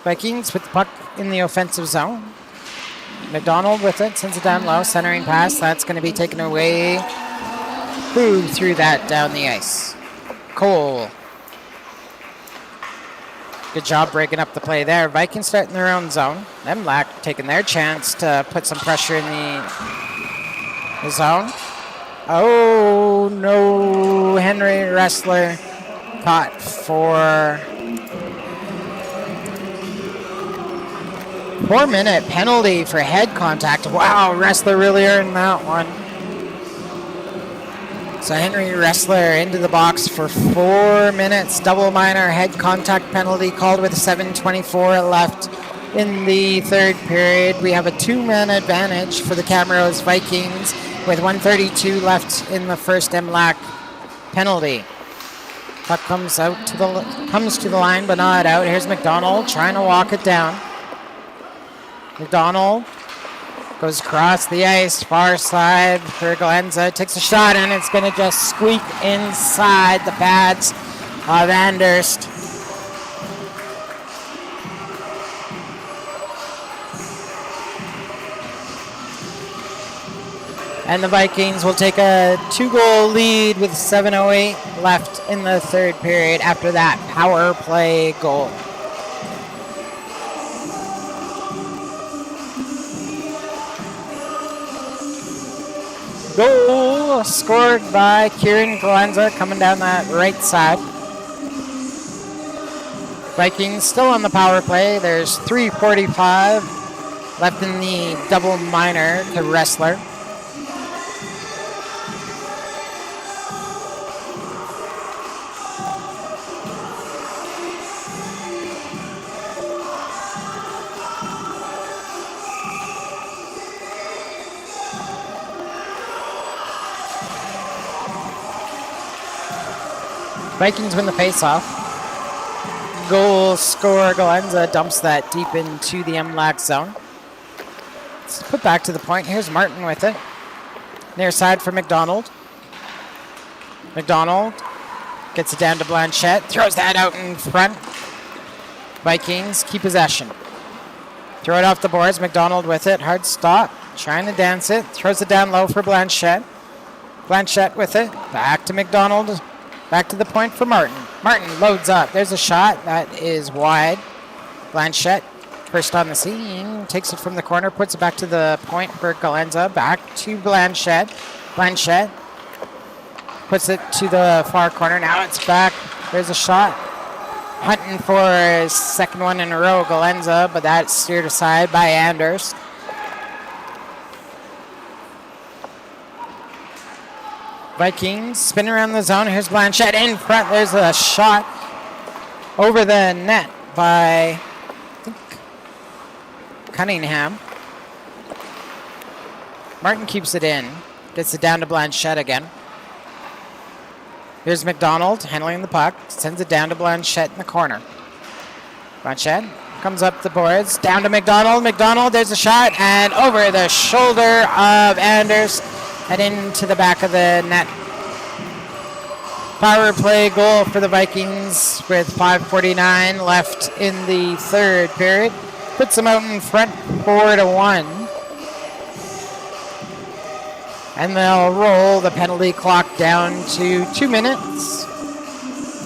A: Vikings with the puck in the offensive zone. McDonald with it, sends it down low, centering pass. That's going to be taken away. Who threw that down the ice? Cole. Good job breaking up the play there. Vikings start in their own zone. MLAC taking their chance to put some pressure in the zone. Oh, no. Henry Wrestler caught for 4-minute penalty for head contact. Wow, Wrestler really earned that one. So Henry Wrestler into the box for 4 minutes. Double minor head contact penalty called with 7:24 left in the third period. We have a 2-man advantage for the Camrose Vikings with 1:32 left in the first MLAC penalty. Puck comes to the line, but not out. Here's McDonald trying to walk it down. McDonald goes across the ice, far side for Galenza. Takes a shot, and it's going to just squeak inside the pads of Anderst. And the Vikings will take a 2-goal lead with 7:08 left in the third period after that power play goal. Goal scored by Kieran Galenza coming down that right side. Vikings still on the power play. There's 3:45 left in the double minor to Wrestler. Vikings win the faceoff. Goal scorer Galenza dumps that deep into the MLAC zone. Let's put back to the point. Here's Martin with it. Near side for McDonald. McDonald gets it down to Blanchette. Throws that out in front. Vikings keep possession. Throw it off the boards. McDonald with it. Hard stop. Trying to dance it. Throws it down low for Blanchette. Blanchette with it. Back to McDonald. Back to the point for Martin. Martin loads up. There's a shot. That is wide. Blanchette, first on the scene, takes it from the corner, puts it back to the point for Galenza. Back to Blanchette. Blanchette puts it to the far corner. Now it's back. There's a shot. Hunting for his second one in a row, Galenza, but that's steered aside by Anders. Vikings spin around the zone. Here's Blanchette in front. There's a shot over the net by, I think, Cunningham. Martin keeps it in. Gets it down to Blanchette again. Here's McDonald handling the puck. Sends it down to Blanchette in the corner. Blanchette comes up the boards. Down to McDonald. McDonald, there's a shot. And over the shoulder of Anders. And into the back of the net. Power play goal for the Vikings with 5:49 left in the third period. Puts them out in front 4-1. And they'll roll the penalty clock down to 2 minutes.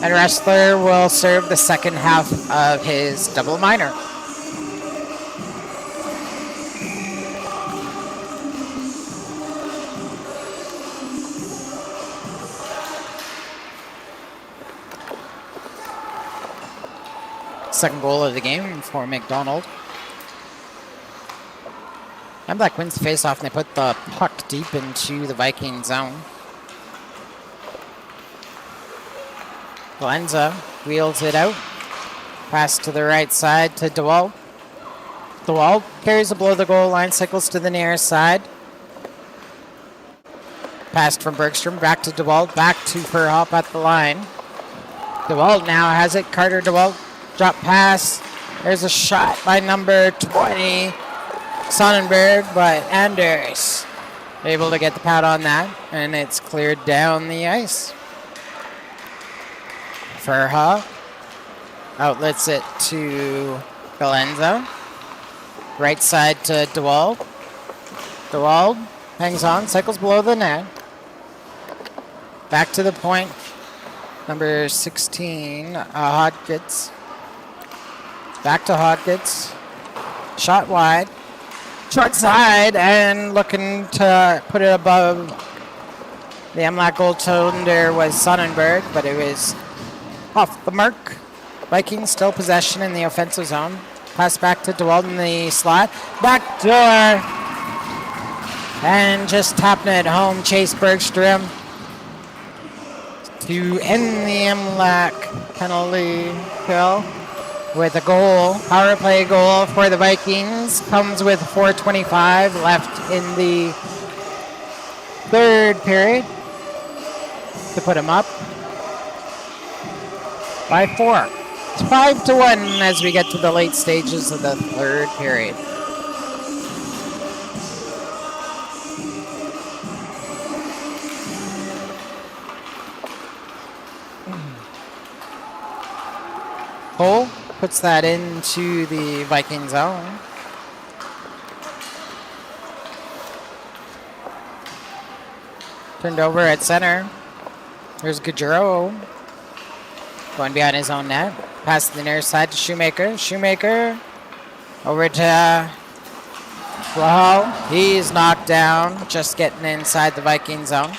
A: And Wrestler will serve the second half of his double minor. Second goal of the game for McDonald. MLAC wins the faceoff and they put the puck deep into the Viking zone. Galenza wheels it out. Pass to the right side to DeWalt. DeWalt carries it below the goal line, cycles to the near side. Passed from Bergstrom, back to DeWalt, back to Furhop at the line. DeWalt now has it. Carter DeWalt. Drop pass. There's a shot by number 20, Sonnenberg, but Anders able to get the pad on that, and it's cleared down the ice. Furha outlets it to Galenza. Right side to DeWald. DeWald hangs on, cycles below the net. Back to the point. Number 16, Hodgets. Back to Hodgets. Shot wide. Short side and looking to put it above the MLAC goaltender was Sonnenberg, but it was off the mark. Vikings still possession in the offensive zone. Pass back to DeWald in the slot. Back door. And just tapping it home, Chase Bergstrom to end the MLAC penalty kill with a goal. Power play goal for the Vikings comes with 4:25 left in the third period to put them up by 4. It's 5-1 as we get to the late stages of the third period. Cole puts that into the Viking zone. Turned over at center. There's Gaudreau. Going behind his own net. Pass to the near side to Shoemaker. Shoemaker over to Rahal. He's knocked down. Just getting inside the Viking zone.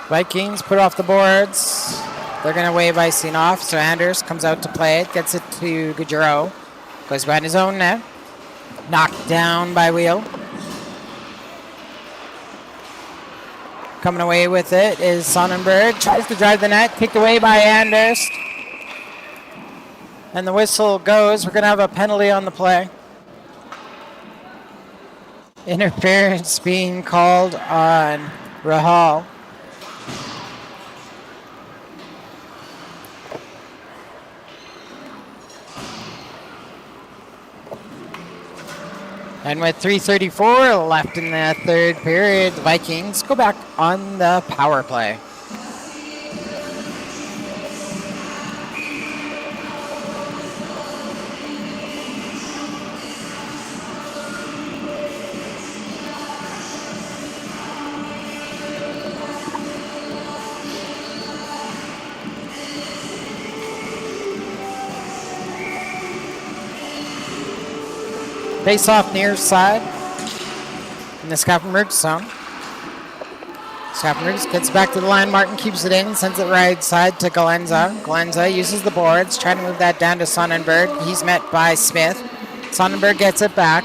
A: Vikings put off the boards. They're going to wave icing off. So Anders comes out to play it. Gets it to Gaudreau. Goes behind his own net. Knocked down by Wheel. Coming away with it is Sonnenberg. Tries to drive the net. Kicked away by Anders. And the whistle goes. We're going to have a penalty on the play. Interference being called on Rahal. And with 3:34 left in the third period, the Vikings go back on the power play. Face off near side in the Scafom-rux zone. Scafom-rux gets back to the line. Martin keeps it in, sends it right side to Galenza. Galenza uses the boards, trying to move that down to Sonnenberg. He's met by Smith. Sonnenberg gets it back.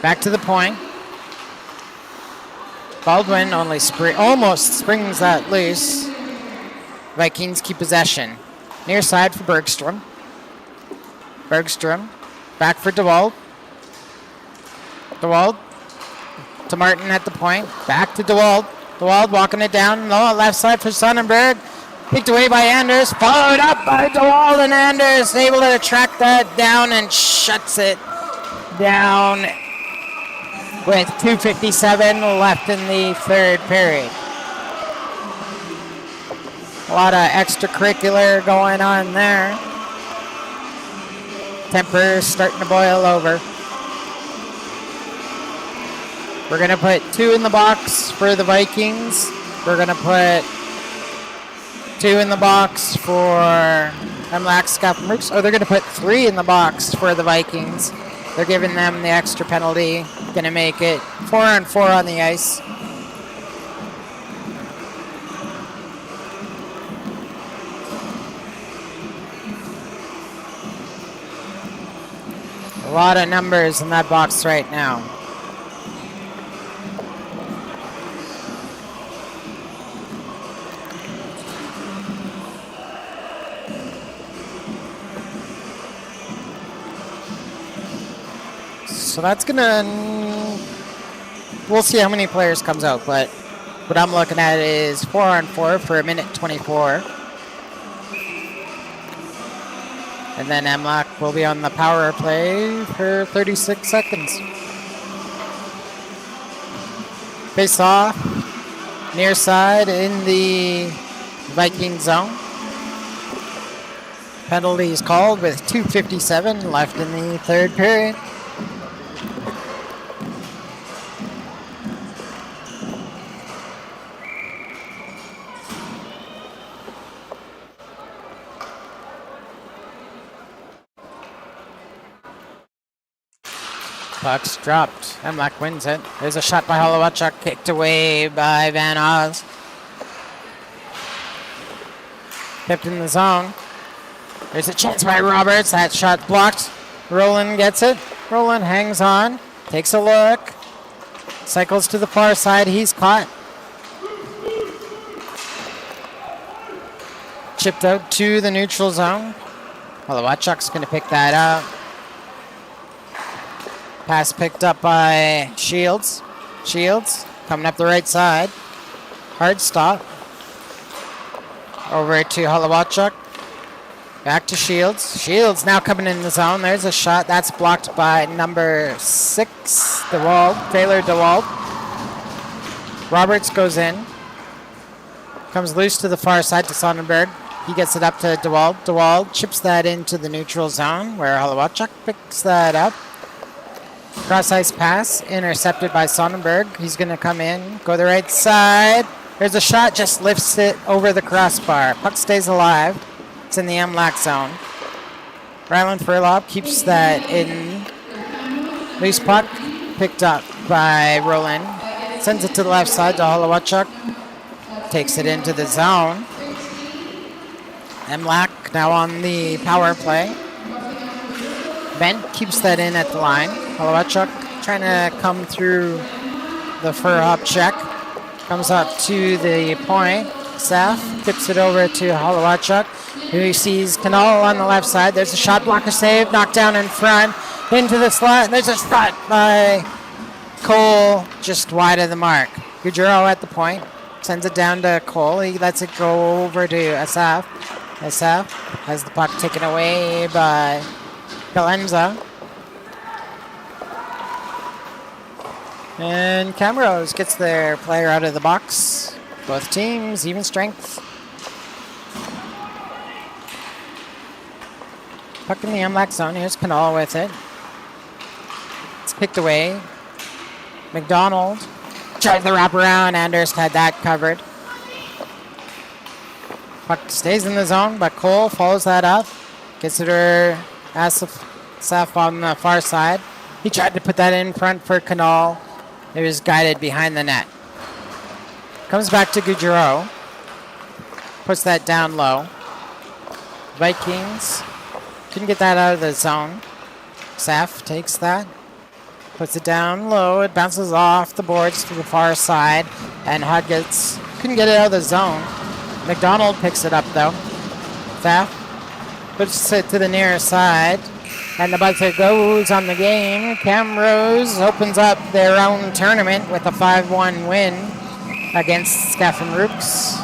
A: Back to the point. Baldwin only almost springs that loose. Vikings keep possession. Near side for Bergstrom. Bergstrom back for DeWald. DeWald to Martin at the point. Back to DeWald. DeWald walking it down low left side for Sonnenberg. Picked away by Anders. Followed up by DeWald, and Anders able to track that down and shuts it down with 2:57 left in the third period. A lot of extracurricular going on there. Temper starting to boil over. We're going to put 2 in the box for the Vikings. We're going to put 2 in the box for MLAC Scafom-rux. Oh, they're going to put 3 in the box for the Vikings. They're giving them the extra penalty. Going to make it 4-on-4 on the ice. A lot of numbers in that box right now. So that's gonna, we'll see how many players comes out, but what I'm looking at is 4-on-4 for 1:24. And then MLAC will be on the power play for 36 seconds. Face off, near side in the Viking zone. Penalty is called with 2:57 left in the third period. Puck's dropped. MLAC wins it. There's a shot by Holowachuk, kicked away by Van Oz. Tipped in the zone. There's a chance by Roberts. That shot blocked. Roland gets it. Roland hangs on. Takes a look. Cycles to the far side. He's caught. Chipped out to the neutral zone. Holowachuk's going to pick that up. Pass picked up by Shields. Shields coming up the right side. Hard stop. Over to Holowachuk. Back to Shields. Shields now coming in the zone. There's a shot. That's blocked by number 6, DeWald. Taylor DeWald. Roberts goes in. Comes loose to the far side to Sonnenberg. He gets it up to DeWald. DeWald chips that into the neutral zone where Holowachuk picks that up. Cross ice pass intercepted by Sonnenberg. He's going to come in, go the right side. There's a shot, just lifts it over the crossbar. Puck stays alive. It's in the MLAC zone. Ryland Furlop keeps that in. Loose puck picked up by Roland. Sends it to the left side to Holowachuk. Takes it into the zone. MLAC now on the power play. Bent keeps that in at the line. Holowachuk trying to come through the Furlop check. Comes up to the point. Saf tips it over to Holowachuk, who sees Canal on the left side. There's a shot blocker save, knocked down in front, into the slot. There's a shot by Cole, just wide of the mark. Goudreau at the point, sends it down to Cole. He lets it go over to Asaf. Asaf has the puck taken away by Galenza. And Camrose gets their player out of the box. Both teams, even strength. Puck in the MLAC zone. Here's Canal with it. It's picked away. McDonald tried the wraparound. Anders had that covered. Puck stays in the zone, but Cole follows that up. Gets it to Asaf on the far side. He tried to put that in front for Canal. It was guided behind the net. Comes back to Goudreau. Puts that down low. Vikings couldn't get that out of the zone. Saf takes that. Puts it down low. It bounces off the boards to the far side. And Huggets couldn't get it out of the zone. McDonald picks it up though. Saf puts it to the near side. And the buzzer goes on the game. Camrose opens up their own tournament with a 5-1 win against Scafom-rux.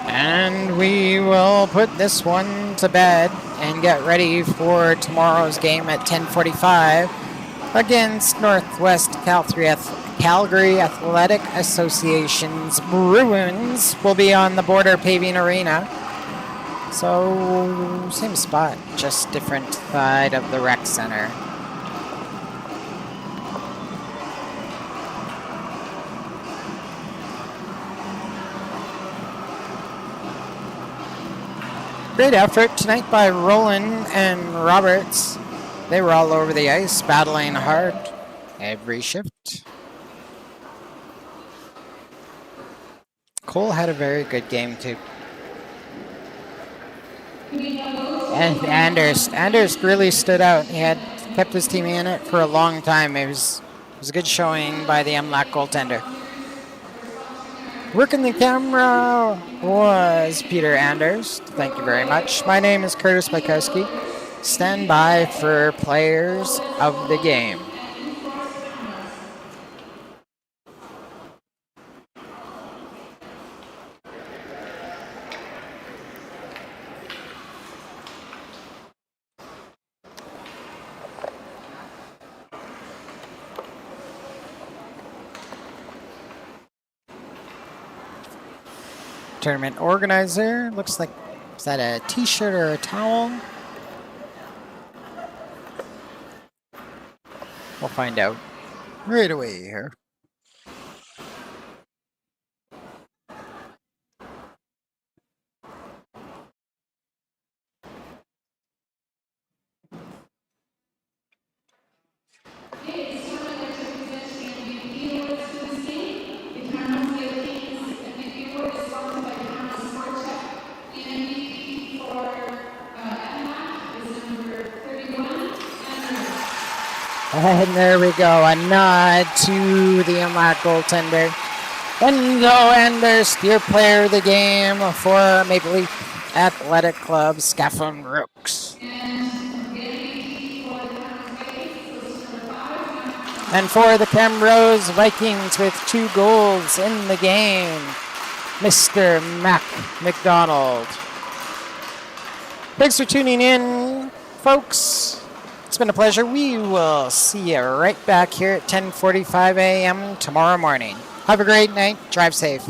A: And we will put this one to bed and get ready for tomorrow's game at 10:45 against Northwest Calgary Athletic Association's Bruins. Will be on the Border Paving Arena. So, same spot, just different side of the rec center. Great effort tonight by Roland and Roberts. They were all over the ice, battling hard every shift. Cole had a very good game too. And Anders really stood out. He had kept his team in it for a long time. It was a good showing by the MLAC goaltender. Working the camera was Peter Anders. Thank you very much. My name is Curtis Bykowski. Stand by for players of the game. Tournament organizer. Looks like, is that a t-shirt or a towel? We'll find out right away here. And there we go, a nod to the MLAC goaltender. Enzo Anders, your player of the game for Maple Leaf Athletic Club Scafom-rux. And for the Camrose Vikings with 2 goals in the game, Mr. Mac McDonald. Thanks for tuning in, folks. It's been a pleasure. We will see you right back here at 10:45 a.m. tomorrow morning. Have a great night. Drive safe.